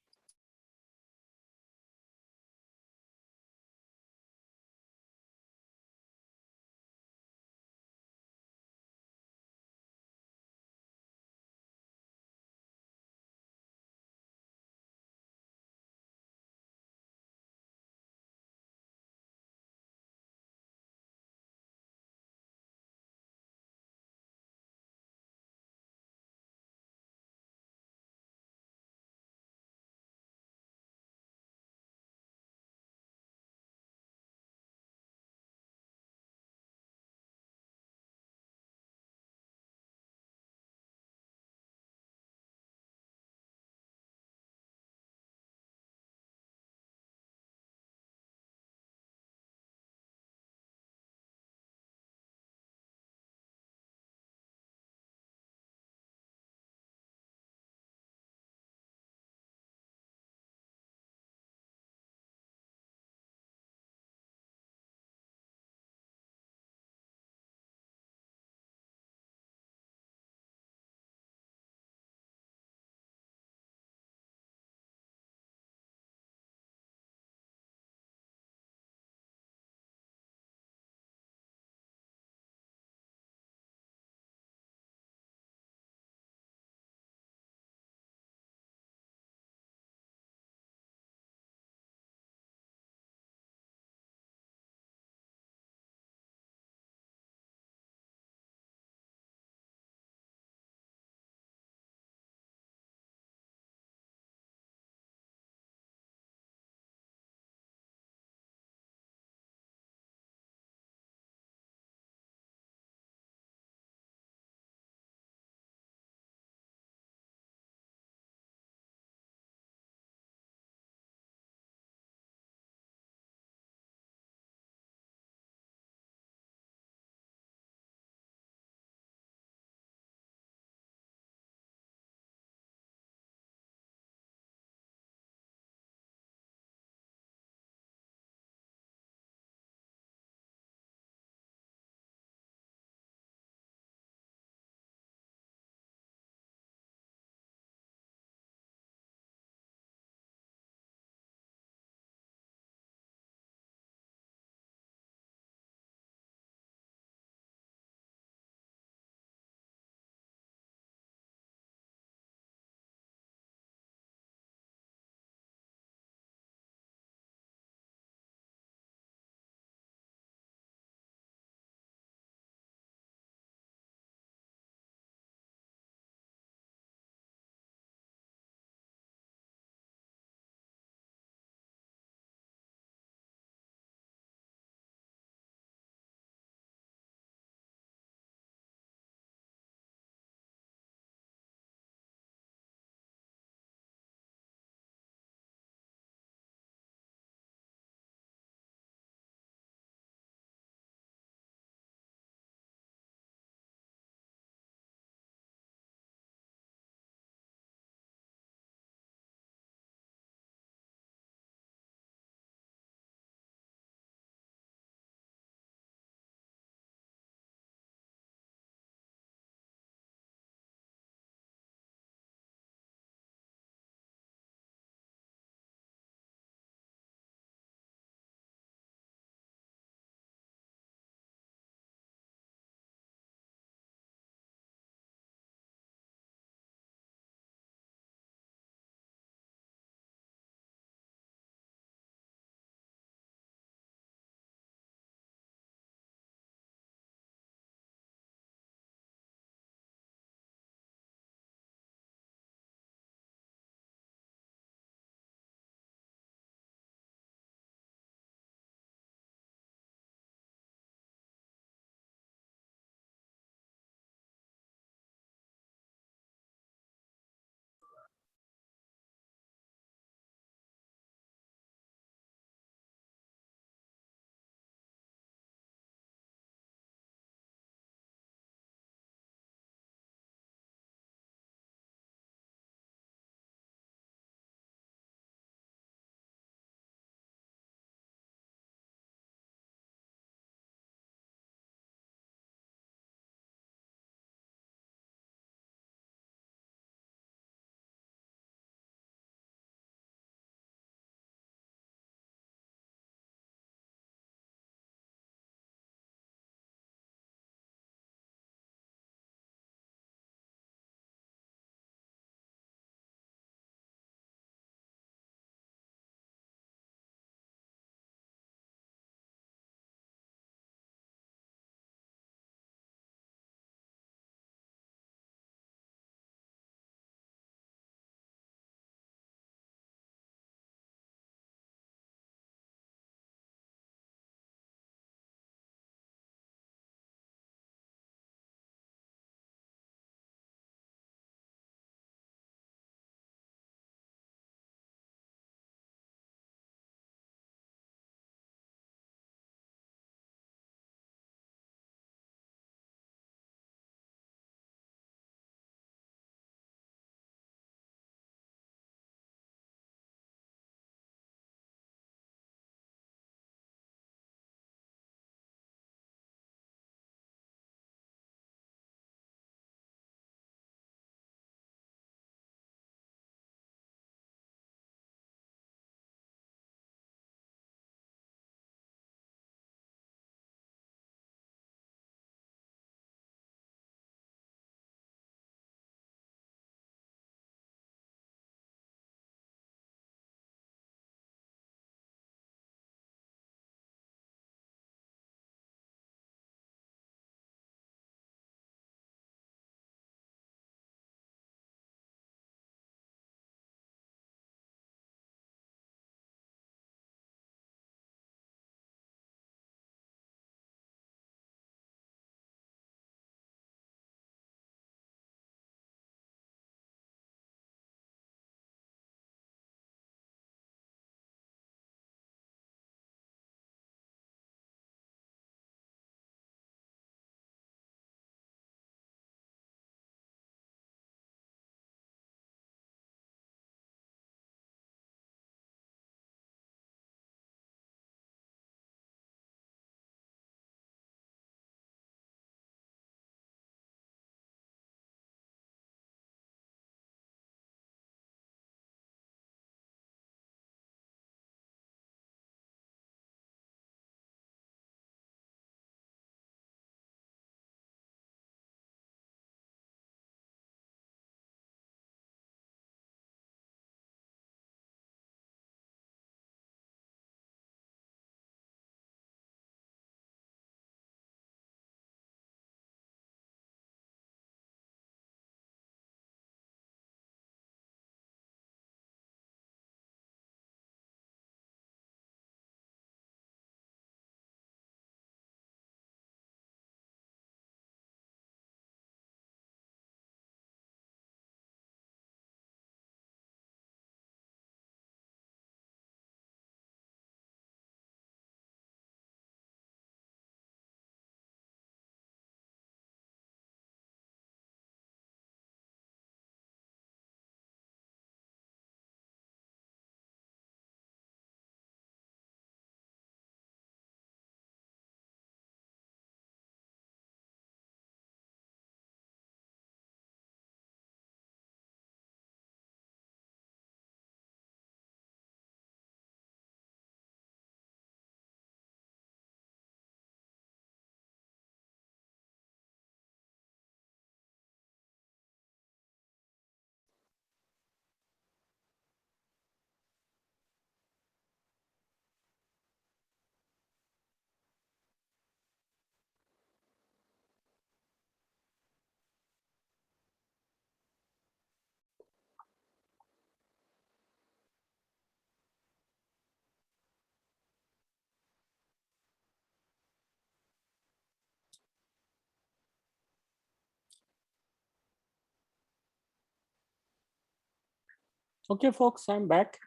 Okay, folks, I'm back.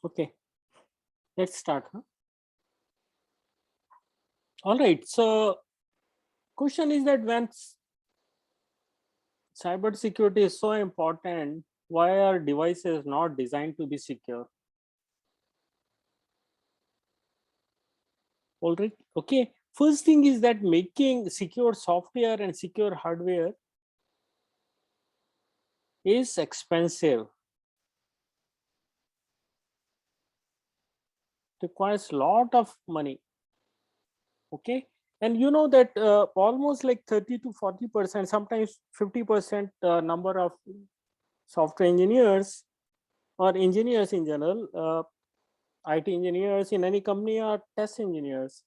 Okay, let's start. Huh? All right. So, question is that when cyber security is so important, why are devices not designed to be secure? All right. Okay. First thing is that making secure software and secure hardware is expensive. Requires a lot of money. Okay. And you know that almost like 30 to 40%, sometimes 50% number of software engineers or engineers in general, IT engineers in any company are test engineers.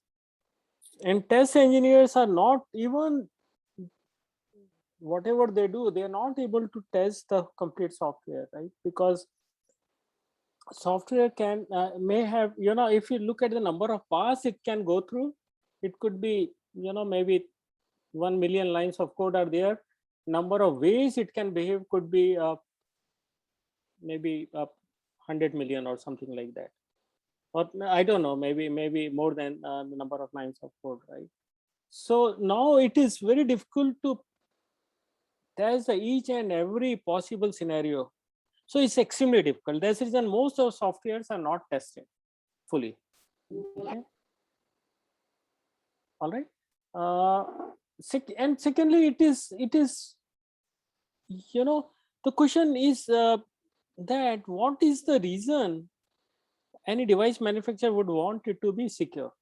And test engineers are not even, whatever they do, they are not able to test the complete software, right? Because software can may have, you know, if you look at the number of paths it can go through, it could be, you know, maybe 1 million lines of code are there. Number of ways it can behave could be maybe 100 million or something like that, or I don't know, maybe more than the number of lines of code, right? So now it is very difficult to test each and every possible scenario. So it's extremely difficult. That's the reason most of softwares are not tested fully. Okay. All right. And secondly, it is, you know, the question is that what is the reason any device manufacturer would want it to be secure?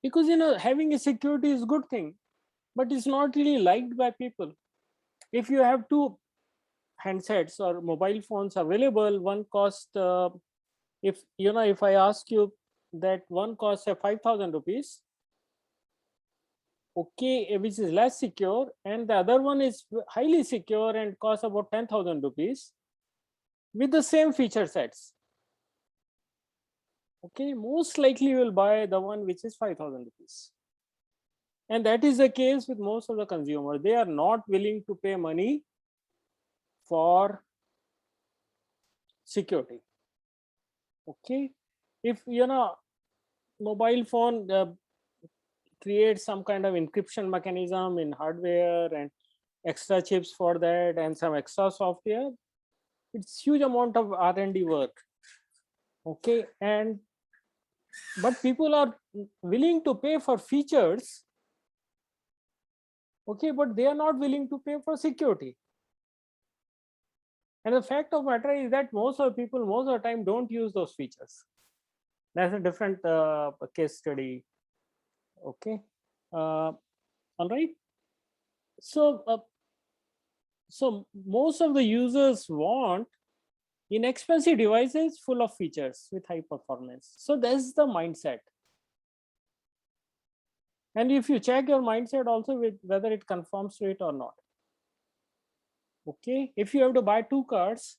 Because, you know, having a security is a good thing, but it's not really liked by people. If you have two handsets or mobile phones available, one cost, if you know, if I ask you that one costs 5,000 rupees, okay, which is less secure, and the other one is highly secure and costs about 10,000 rupees with the same feature sets. Okay, most likely you will buy the one which is 5,000 rupees. And that is the case with most of the consumers. They are not willing to pay money for security. Okay, if you know, mobile phone creates some kind of encryption mechanism in hardware and extra chips for that and some extra software, it's huge amount of R&D work. Okay, and but people are willing to pay for features. Okay, but they are not willing to pay for security. And the fact of matter is that most of the people most of the time don't use those features. That's a different case study. Okay, all right. So so most of the users want inexpensive devices full of features with high performance. So that's the mindset. And if you check your mindset also with whether it conforms to it or not. Okay, if you have to buy two cars,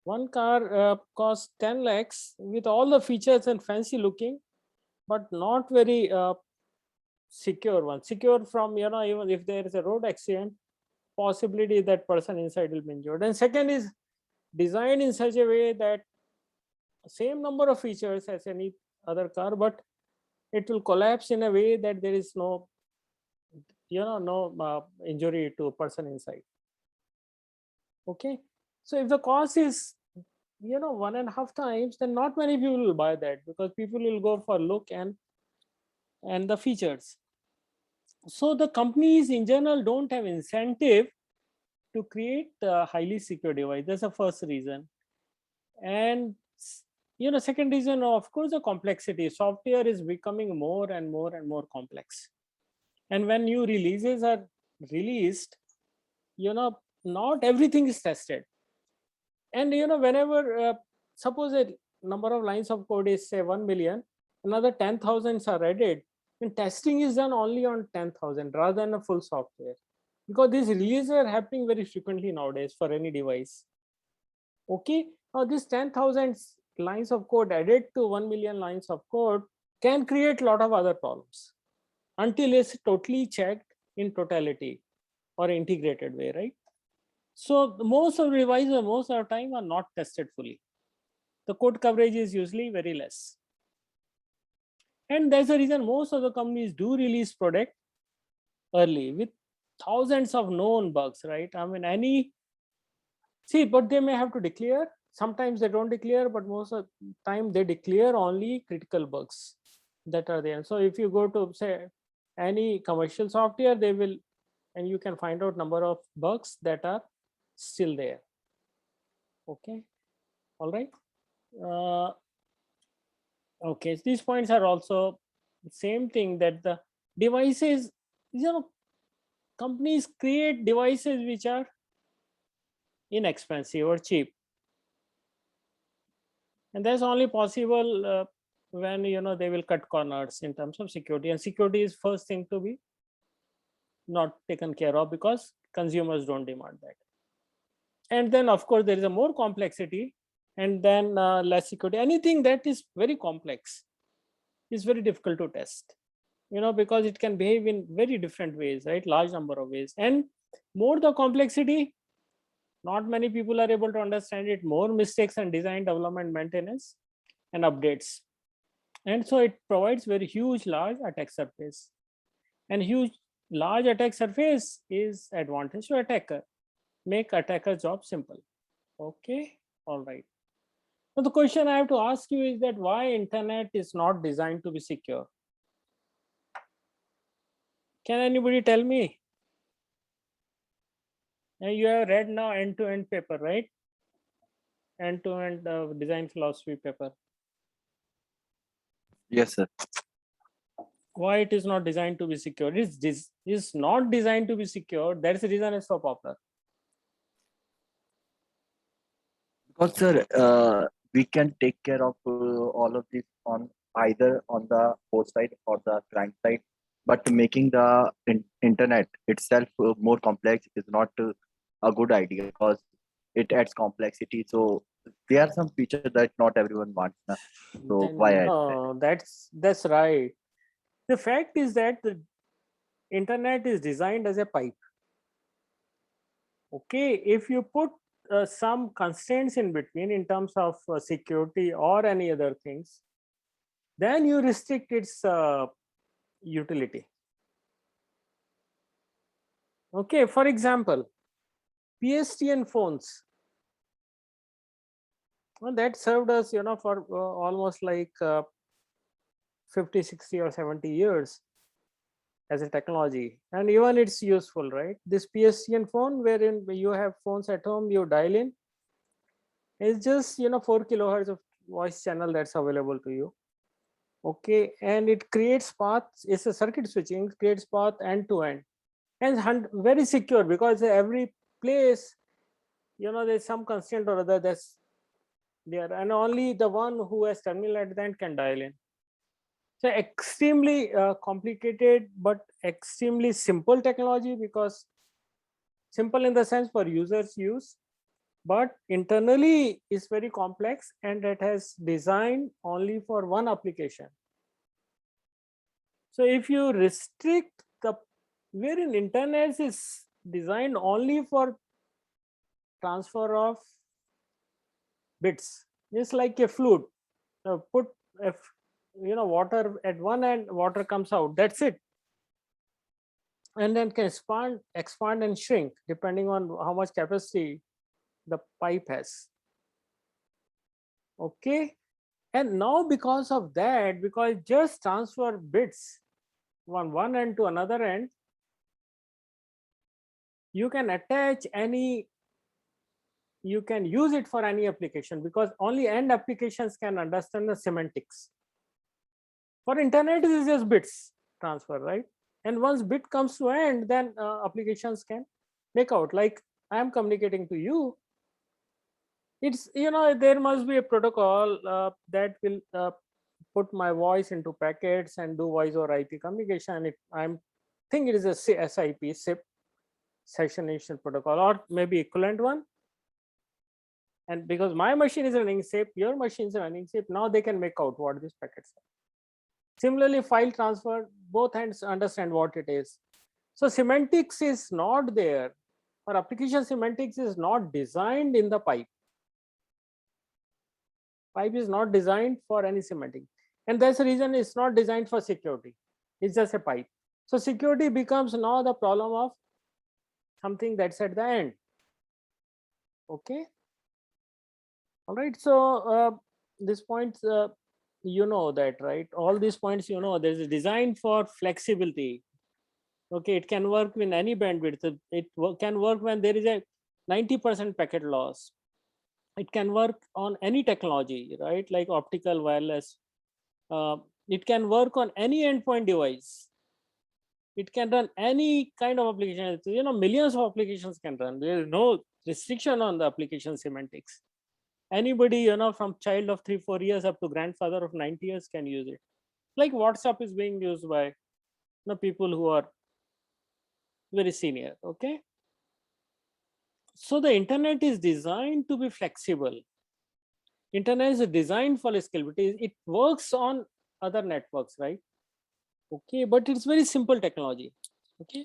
one car costs 10 lakhs with all the features and fancy looking, but not very secure one. Secure from, you know, even if there is a road accident, possibility that person inside will be injured. And second is designed in such a way that same number of features as any other car, but it will collapse in a way that there is no, you know, no injury to a person inside. Okay, so if the cost is, you know, 1.5 times, then not many people will buy that, because people will go for look and the features. So the companies in general don't have incentive to create a highly secure device. That's the first reason. And you know, second reason, of course, the complexity. Software is becoming more and more and more complex. And when new releases are released, you know, not everything is tested. And you know, whenever suppose a number of lines of code is say 1 million, another 10,000 are added, and testing is done only on 10,000 rather than a full software, because these releases are happening very frequently nowadays for any device. Okay, now this 10,000 lines of code added to 1 million lines of code can create a lot of other problems until it's totally checked in totality. or integrated way, right? So most of the devices, most of the time are not tested fully. The code coverage is usually very less. And that's the reason most of the companies do release product early with thousands of known bugs, right? I mean, but they may have to declare. Sometimes they don't declare, but most of the time they declare only critical bugs that are there. So if you go to say any commercial software, they will, and you can find out number of bugs that are still there. Okay, all right. Okay, these points are also the same thing, that the devices, companies create devices which are inexpensive or cheap, and that's only possible when they will cut corners in terms of security, and security is first thing to be not taken care of because consumers don't demand that. And then of course there is a more complexity, and then less security. Anything that is very complex is very difficult to test, because it can behave in very different ways, right? Large number of ways. And more the complexity, not many people are able to understand it, more mistakes and design development, maintenance and updates. And so it provides very huge large attack surface, and huge large attack surface is advantage to attacker, make attacker job simple. Okay, all right. Now the question I have to ask you is that why internet is not designed to be secure? Can anybody tell me? And you have read now end-to-end paper, right? End-to-end design philosophy paper. Yes, sir. Why it is not designed to be secure? It's not designed to be secure. That's the reason it's so popular. Because sir, we can take care of all of this on either on the host side or the client side, but making the internet itself more complex is not a good idea because it adds complexity. So there are some features that not everyone wants. Na? So Then, why add that? no, that's right. The fact is that the internet is designed as a pipe. Okay, if you put some constraints in between in terms of security or any other things, then you restrict its utility. Okay, for example, PSTN phones. Well, that served us, for almost like 50, 60 or 70 years as a technology, and even it's useful, right? This PSTN phone, wherein you have phones at home, you dial in, is just 4 kilohertz of voice channel that's available to you. Okay, and it creates paths. It's a circuit switching, creates path end to end, and very secure because every place, there's some constraint or other that's there, and only the one who has terminal at the end can dial in. So extremely complicated, but extremely simple technology, because simple in the sense for users use, but internally is very complex, and it has designed only for one application. So if you restrict wherein internet is designed only for transfer of bits, just like a flute, put water at one end, water comes out, that's it, and then can expand and shrink depending on how much capacity the pipe has. Okay, and now because of that, because just transfer bits from one end to another end, you can attach any, you can use it for any application, because only end applications can understand the semantics. For internet, it is just bits transfer, right? And once bit comes to end, then applications can make out, like I am communicating to you. It's, there must be a protocol that will put my voice into packets and do voice over IP communication. If I'm think it is a SIP, session initial protocol, or maybe equivalent one. And because my machine is running SIP, your machine is running SIP, now they can make out what these packets are. Similarly, file transfer, both hands understand what it is. So semantics is not there, or application semantics is not designed in the pipe. Pipe is not designed for any semantic, and that's the reason it's not designed for security. It's just a pipe. So security becomes now the problem of something that's at the end. Okay. All right. So this point, you know that, right? All these points, you know, there's a design for flexibility. Okay, it can work in any bandwidth. It can work when there is a 90% packet loss. It can work on any technology, right? Like optical, wireless. It can work on any endpoint device. It can run any kind of application. You know, millions of applications can run. There is no restriction on the application semantics. Anybody, you know, from child of 3-4 years up to grandfather of 90 years can use it. Like WhatsApp is being used by, you know, people who are very senior. Okay. So the internet is designed to be flexible. Internet is designed for scalability. It works on other networks, right? Okay, but it's very simple technology. Okay.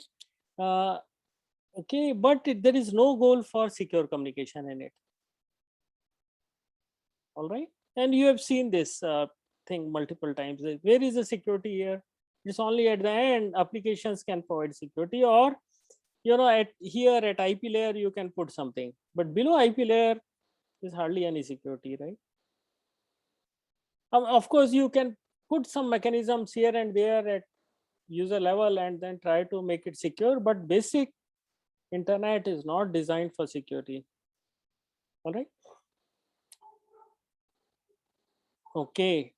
Okay, but there is no goal for secure communication in it. All right. And you have seen this thing multiple times. Where is the security here? It's only at the end applications can provide security, or, you know, at here at IP layer you can put something, but below IP layer is hardly any security, right? Of course, you can put some mechanisms here and there at user level and then try to make it secure, but basic internet is not designed for security. All right. Okay.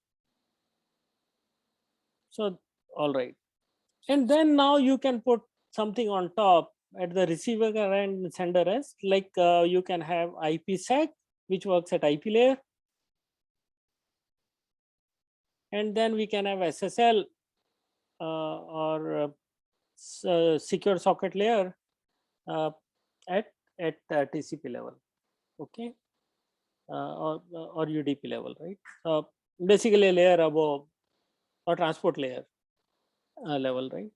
So, all right. And then now you can put something on top at the receiver and sender end, like you can have IPsec, which works at IP layer. And then we can have SSL or secure socket layer at TCP level. Okay. Or UDP level, right? Basically a layer above, or transport layer level, right?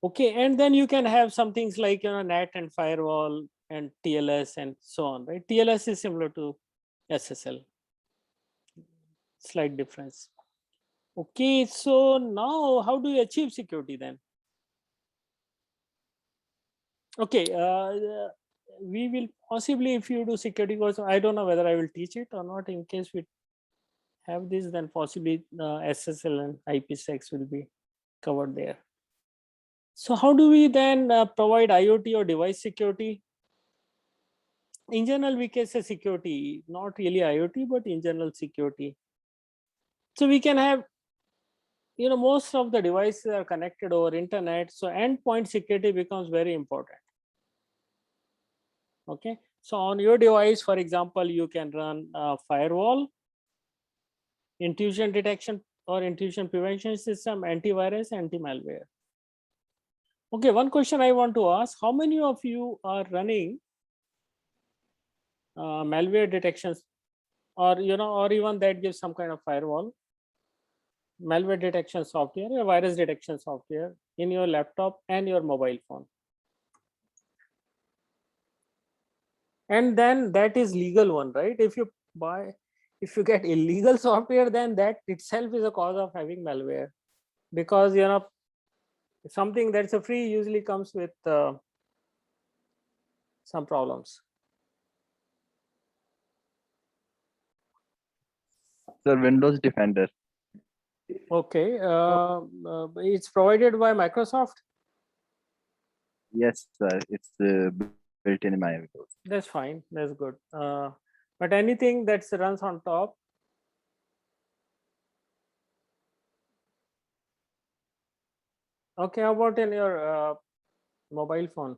Okay, and then you can have some things like, you know, NAT and firewall and TLS and so on, right? TLS is similar to SSL, slight difference. Okay, so now how do you achieve security then? Okay, we will possibly, if you do security course, I don't know whether I will teach it or not. In case we have this, then possibly SSL and IPsec will be covered there. So how do we then provide IoT or device security? In general, we can say security, not really IoT, but in general security. So we can have, you know, most of the devices are connected over internet. So endpoint security becomes very important. Okay. So on your device, for example, you can run firewall, intrusion detection or intrusion prevention system, antivirus, anti-malware. Okay, one question I want to ask, how many of you are running malware detections, or, you know, or even that gives some kind of firewall, malware detection software or virus detection software in your laptop and your mobile phone? And then that is legal one, right? If you get illegal software, then that itself is a cause of having malware, because, you know, something that's a free usually comes with some problems. So Windows Defender. Okay, it's provided by Microsoft. Yes, sir. It's built in my Windows. That's fine. That's good. But anything that runs on top. Okay, how about in your mobile phone?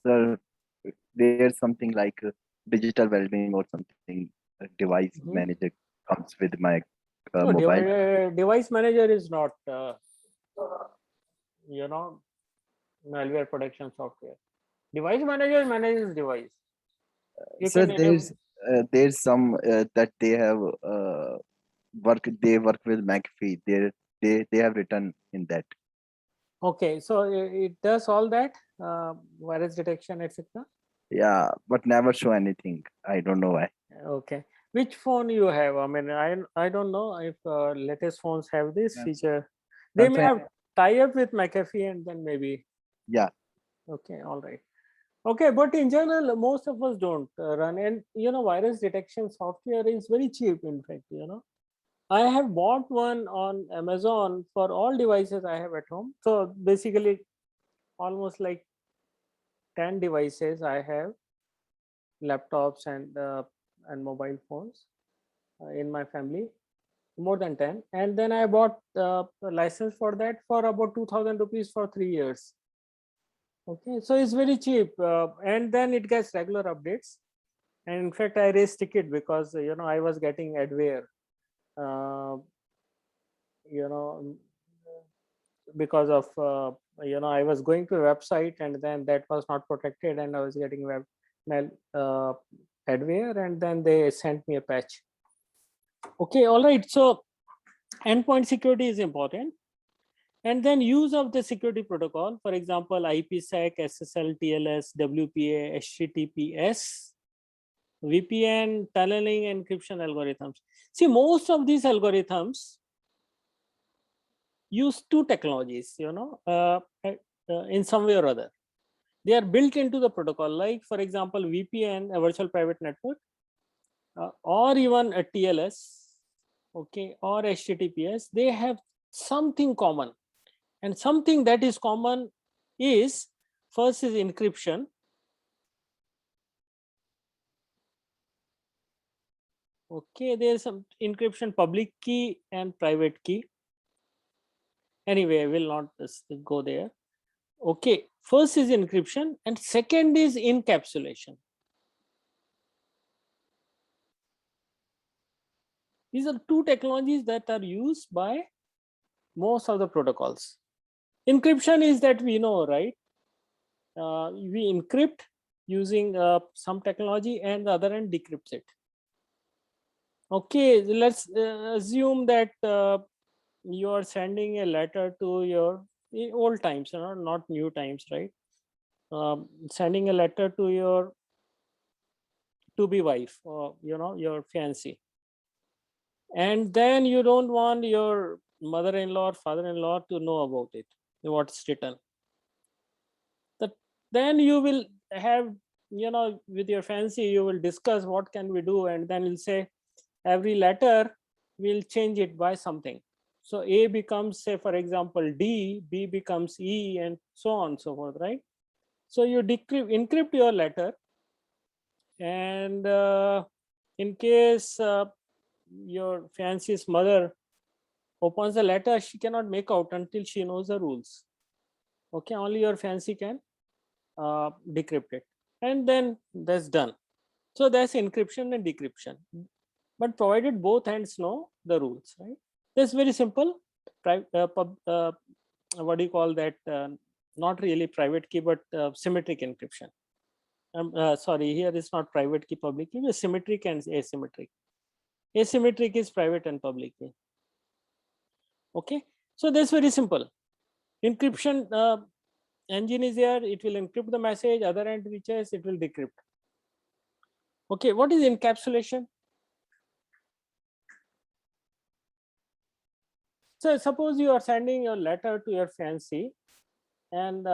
Sir, there's something like digital well-being or something. A device Mhm. manager comes with my No, mobile. device manager is not, you know, malware protection software. Device manager manages device. You So can enable. there's some that they have work. They work with McAfee. They have written in that. Okay, so it does all that, virus detection, etc. Yeah, but never show anything. I don't know why. Okay, which phone you have? I mean, I don't know if latest phones have this Yeah. feature. They may Samsung- have tie up with McAfee and then maybe. Yeah. Okay, all right. Okay, but in general, most of us don't run, and virus detection software is very cheap. In fact, I have bought one on Amazon for all devices I have at home. So basically, almost like 10 devices I have, laptops and mobile phones in my family, more than 10. And then I bought a license for that for about 2000 rupees for 3 years. Okay, so it's very cheap, and then it gets regular updates. And in fact, I raised ticket because I was getting adware, uh, you know, because of I was going to a website and then that was not protected, and I was getting web mail adware, and then they sent me a patch. Okay, all right. So endpoint security is important. And then use of the security protocol, for example, IPsec, SSL, TLS, WPA, HTTPS, VPN, tunneling, encryption algorithms. See, most of these algorithms use two technologies, in some way or other. They are built into the protocol, like, for example, VPN, a virtual private network, or even a TLS, okay, or HTTPS. They have something common. And something that is common is, first is encryption. Okay, there's some encryption, public key and private key. Anyway, I will not go there. Okay, first is encryption and second is encapsulation. These are two technologies that are used by most of the protocols. Encryption is that we know, right? We encrypt using some technology and the other end decrypts it. Okay, let's assume that you are sending a letter to your old times, not new times, right? Sending a letter to your to-be wife or your fiancé, and then you don't want your mother-in-law or father-in-law to know about it, what's written. That then you will have, with your fiancé, you will discuss what can we do, and then you'll say every letter we'll change it by something. So A becomes, say, for example, D, B becomes E, and so on and so forth, right? So you encrypt your letter, and in case your fiance's mother opens the letter, she cannot make out until she knows the rules. Okay, only your fiancé can decrypt it, and then that's done. So that's encryption and decryption, but provided both hands know the rules, right? That's very simple. What do you call that? Not really private key, but symmetric encryption. Sorry, here is not private key, public key. It's symmetric and asymmetric. Asymmetric is private and public key. Okay, so that's very simple. Encryption engine is there. It will encrypt the message. Other end reaches, it will decrypt. Okay, what is encapsulation? So suppose you are sending your letter to your fiancé, and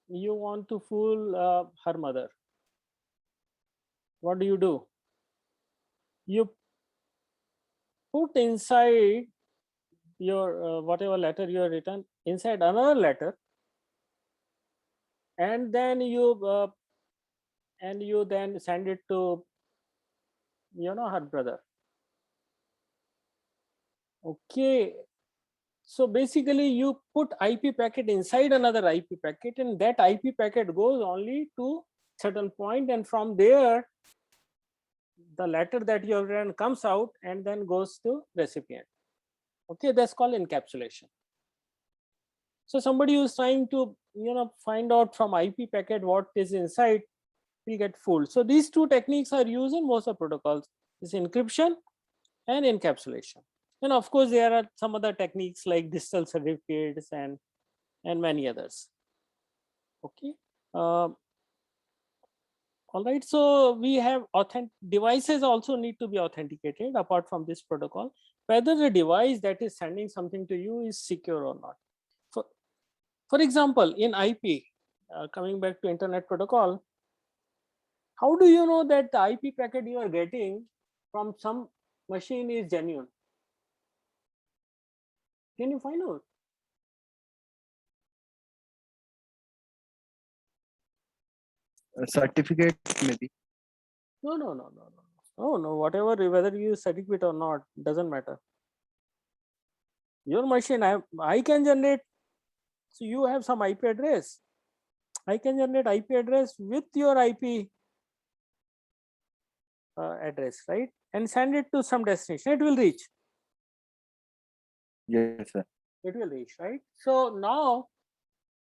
you want to fool her mother. What do? You put inside your whatever letter you have written inside another letter, and then you then send it to her brother. Okay, so basically you put IP packet inside another IP packet, and that IP packet goes only to certain point, and from there the letter that you have written comes out and then goes to recipient. Okay, that's called encapsulation. So somebody who's trying to find out from IP packet what is inside will get fooled. So these two techniques are used in most of protocols: is encryption and encapsulation. And of course there are some other techniques like digital certificates and and many others. Okay. All right. So we have devices also need to be authenticated apart from this protocol, whether the device that is sending something to you is secure or not. For example, in IP, coming back to internet protocol, how do you know that the IP packet you are getting from some machine is genuine? Can you find out? A certificate maybe. No. Oh no, whatever, whether you use certificate or not, doesn't matter. Your machine, I can generate, so you have some IP address. I can generate IP address with your IP address, right? And send it to some destination, it will reach. Yes, sir. It will reach, right? So now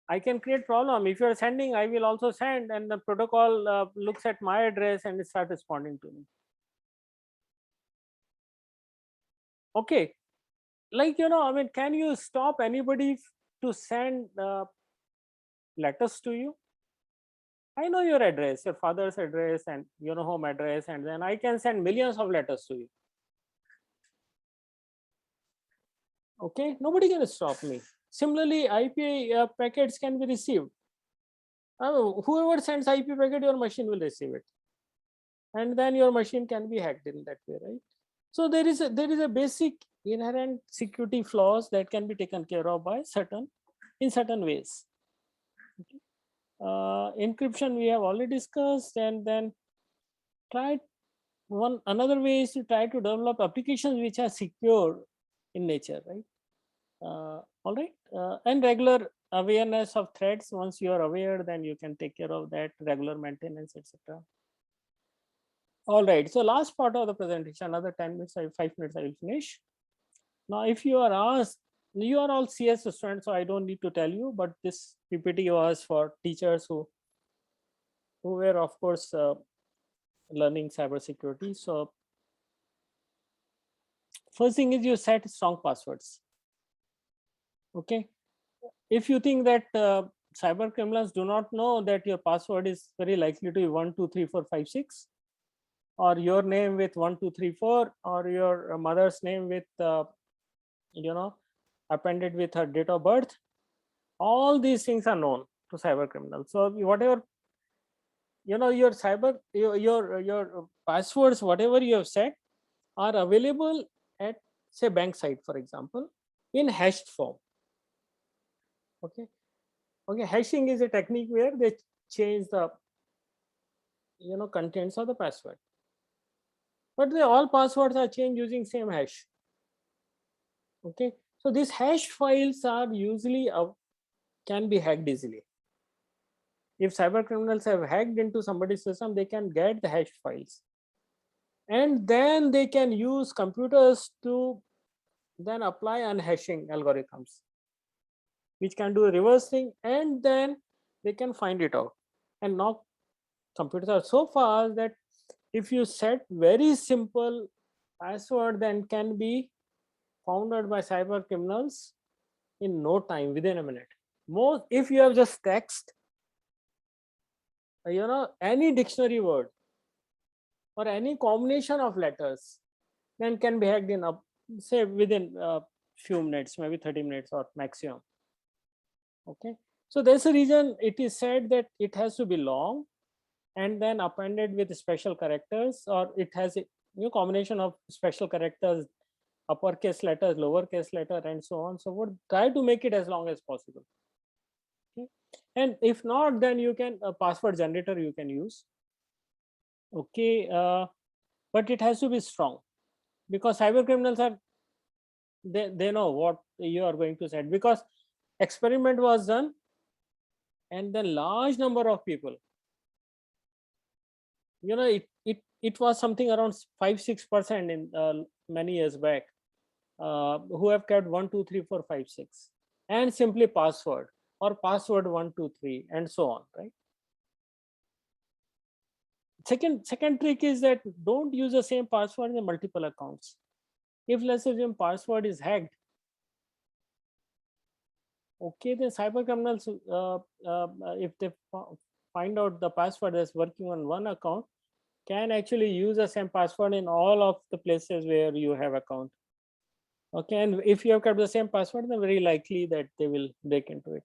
I can create problem. If you are sending, I will also send, and the protocol looks at my address and start responding to me. Okay, like, you know, I mean, can you stop anybody to send letters to you? I know your address, your father's address, and your home address, and then I can send millions of letters to you. Okay, nobody can stop me. Similarly, IP packets can be received. Whoever sends IP packet, your machine will receive it, and then your machine can be hacked in that way, right? So there is a basic inherent security flaws that can be taken care of by certain ways. Okay. Encryption we have already discussed, and then another way is to try to develop applications which are secure in nature, right? All right, and regular awareness of threats. Once you are aware, then you can take care of that, regular maintenance, etc. All right, so last part of the presentation, another 10 minutes, 5 minutes, I will finish. Now, if you are asked, you are all CS students, so I don't need to tell you, but this PPT was for teachers who were, of course, learning cybersecurity. So first thing is you set strong passwords. Okay, if you think that cyber criminals do not know that your password is very likely to be 1 2 3 4 5 6, or your name with 1 2 3 4, or your mother's name with appended with her date of birth, all these things are known to cyber criminals. So whatever your your passwords, whatever you have set, are available at, say, bank site, for example, in hashed form. Okay, hashing is a technique where they change the contents of the password, but all passwords are changed using same hash. Okay, so these hash files are usually can be hacked easily. If cyber criminals have hacked into somebody's system, they can get the hash files, and then they can use computers to then apply unhashing algorithms, which can do a reverse thing, and then they can find it out. And now computers are so fast that if you set very simple password, then can be found out by cyber criminals in no time, within a minute. Most, if you have just text, any dictionary word or any combination of letters, then can be hacked in say within a few minutes, maybe 30 minutes or maximum. Okay, so there's a reason it is said that it has to be long and then appended with special characters, or it has a combination of special characters, uppercase letters, lowercase letter, and so on. So would try to make it as long as possible. Okay, and if not, then you can a password generator you can use. Okay, but it has to be strong, because cyber criminals are they know what you are going to set, because experiment was done and then large number of people, it was something around 5-6% in many years back, who have kept 1 2 3 4 5 6 and simply password or password 1 2 3 and so on, right? Second trick is that don't use the same password in multiple accounts. If let's assume password is hacked, Okay, then cyber criminals, if they find out the password that's working on one account, can actually use the same password in all of the places where you have account. Okay, and if you have kept the same password, then very likely that they will break into it.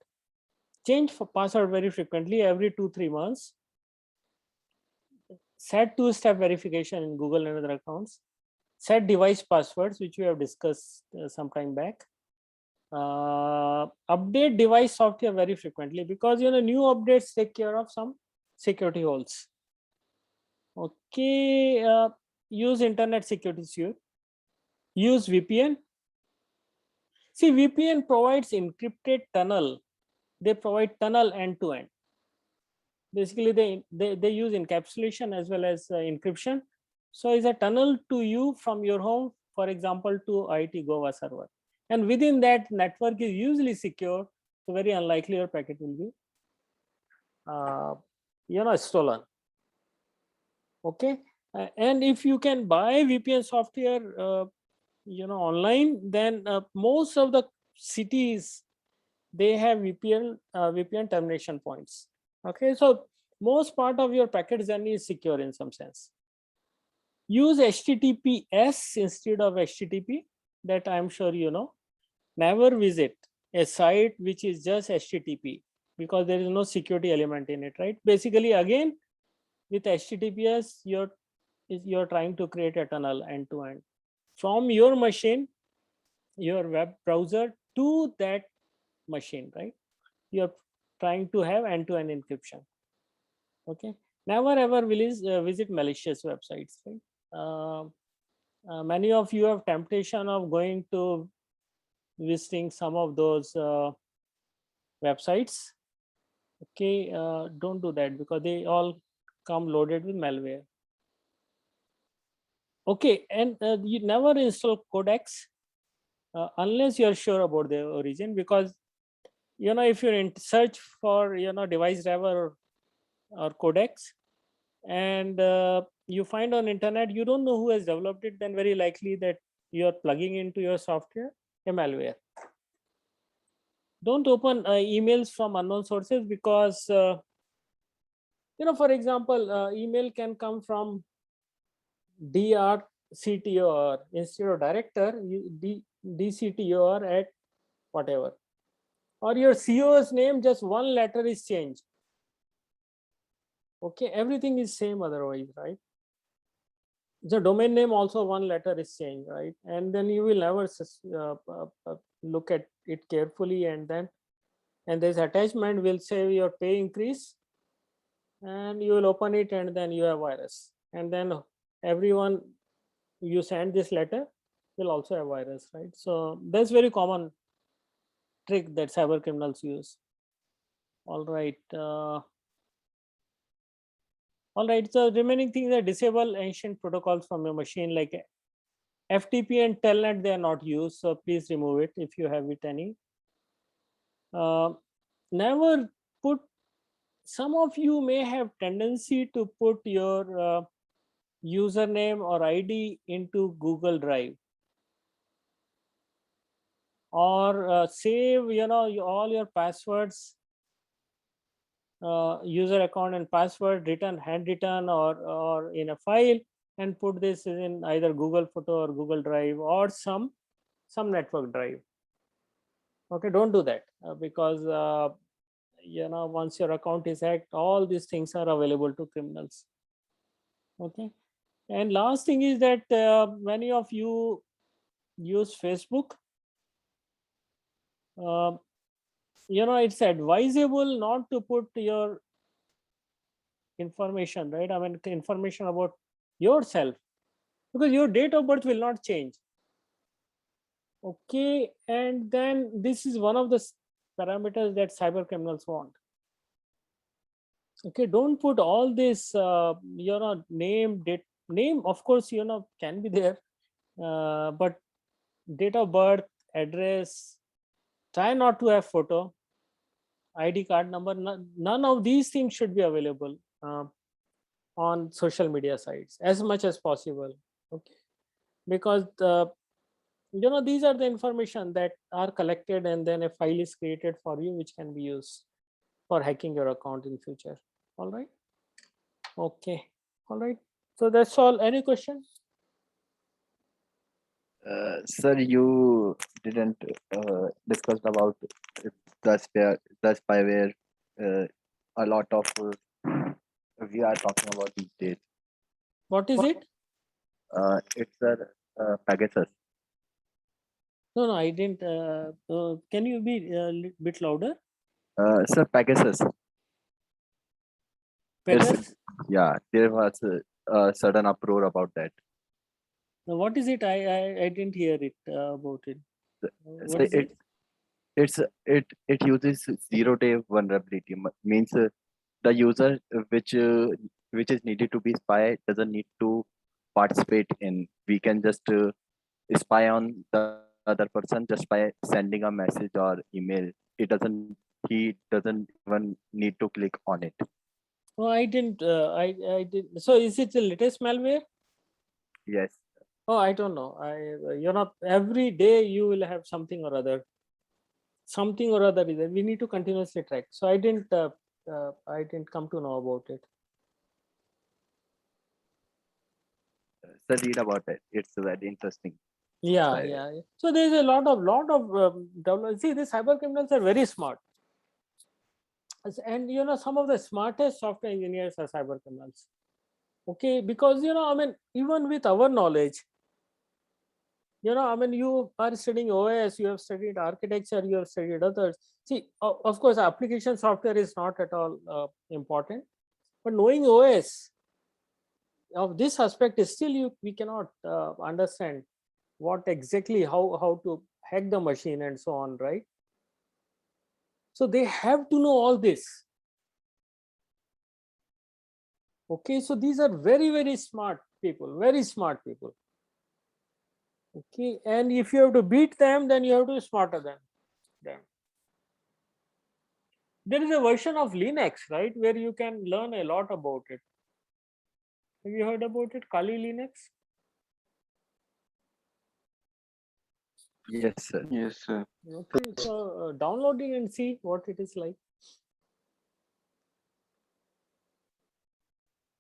Change for password very frequently, every 2-3 months. Set two-step verification in Google and other accounts. Set device passwords, which we have discussed some time back. Update device software very frequently, because new updates take care of some security holes. Okay, use internet security suite. Use VPN. See, VPN provides encrypted tunnel. They provide tunnel end to end. Basically, they use encapsulation as well as encryption. So it's a tunnel to you from your home, for example, to IIT Goa server. And within that network is usually secure, so very unlikely your packet will be stolen. Okay, and if you can buy VPN software online, then most of the cities, they have VPN termination points. Okay, so most part of your packet journey is secure in some sense. Use HTTPS instead of HTTP, that I'm sure you know. Never visit a site which is just HTTP, because there is no security element in it, right? Basically, again, with HTTPS, you're trying to create a tunnel end to end from your machine, your web browser, to that machine, right? You're trying to have end-to-end encryption. Okay, never ever visit malicious websites, right? Many of you have temptation of going to visiting some of those websites. Okay, don't do that, because they all come loaded with malware. Okay, and you never install codecs unless you're sure about their origin, because if you're in search for device driver or codecs, and you find on internet, you don't know who has developed it, then very likely that you're plugging into your software a malware. Don't open emails from unknown sources, because for example, email can come from DR CTO, or instead of director, DCTO at whatever, or your CEO's name, just one letter is changed. Okay, everything is same otherwise, right? The domain name also one letter is changed, right? And then you will never look at it carefully, and this attachment will say your pay increase, and you will open it, and then you have virus, and then everyone you send this letter will also have virus, right? So that's very common trick that cyber criminals use. All right. All right, so remaining things are disable ancient protocols from your machine, like FTP and Telnet, they are not used, so please remove it if you have it any. Never put, some of you may have tendency to put your username or ID into Google Drive, or save all your passwords, user account and password written handwritten or in a file, and put this in either Google Photo or Google Drive or some network drive. Okay, don't do that, because once your account is hacked, all these things are available to criminals. Okay, and last thing is that many of you use Facebook. It's advisable not to put your information, right? I mean, information about yourself, because your date of birth will not change. Okay, and then this is one of the parameters that cyber criminals want. Okay, don't put all this name, date, name of course can be there, but date of birth, address, try not to have photo, ID card number, none of these things should be available on social media sites as much as possible. Okay, because These are the information that are collected, and then a file is created for you, which can be used for hacking your account in future. All right. Okay. All right. So that's all. Any questions? Sir, you didn't discuss about the spyware. A lot of we are talking about these days. What is it? It's a Pegasus. No, I didn't. Can you be a bit louder? Sir, Pegasus. Pegasus? Yeah, there was a sudden uproar about that. Now, what is it? I didn't hear it about it. So What is it? it uses 0-day vulnerability. Means the user which is needed to be spy doesn't need to participate in. We can just spy on the other person just by sending a message or email. He doesn't even need to click on it. Oh, I didn't. I did. So is it the latest malware? Yes. Oh, I don't know. Every day you will have something or other. Something or other is there. We need to continuously track. So I didn't come to know about it. So read about it. It's very interesting. Yeah, Right. yeah. So there's a lot of see, these cyber criminals are very smart. And some of the smartest software engineers are cyber criminals. Okay, because even with our knowledge, you are studying OS, you have studied architecture, you have studied others. See, of course, application software is not at all important, but knowing OS of this aspect is still we cannot understand what exactly how to hack the machine and so on, right? So they have to know all this. Okay, so these are very smart people, very smart people. Okay, and if you have to beat them, then you have to be smarter than them. There is a version of Linux, right, where you can learn a lot about it. Have you heard about it, Kali Linux? Yes, sir. Yes, sir. Okay, so download it and see what it is like.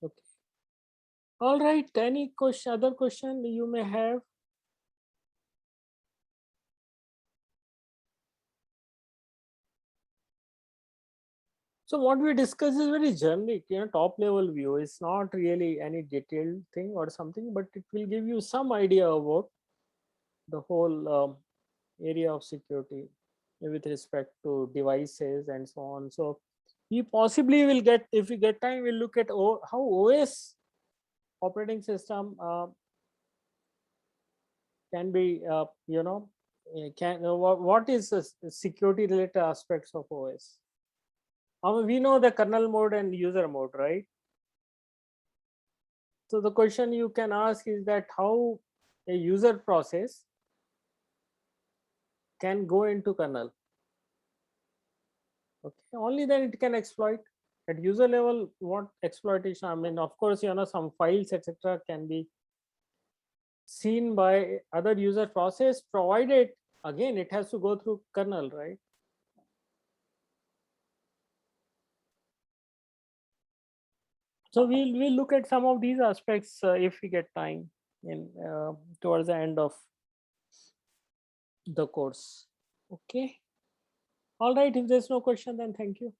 Okay. All right. Any other question you may have? So what we discuss is very generic, top level view. It's not really any detailed thing or something, but it will give you some idea about the whole area of security with respect to devices and so on. So we possibly will get, if we get time, we'll look at how OS operating system can be, what is the security related aspects of OS? We know the kernel mode and user mode, right? So the question you can ask is that how a user process can go into kernel. Okay, only then it can exploit. At user level, what exploitation? I mean, of course, some files, etc., can be seen by other user process, provided again it has to go through kernel, right? So we'll look at some of these aspects if we get time in towards the end of the course. Okay. All right. If there's no question, then thank you.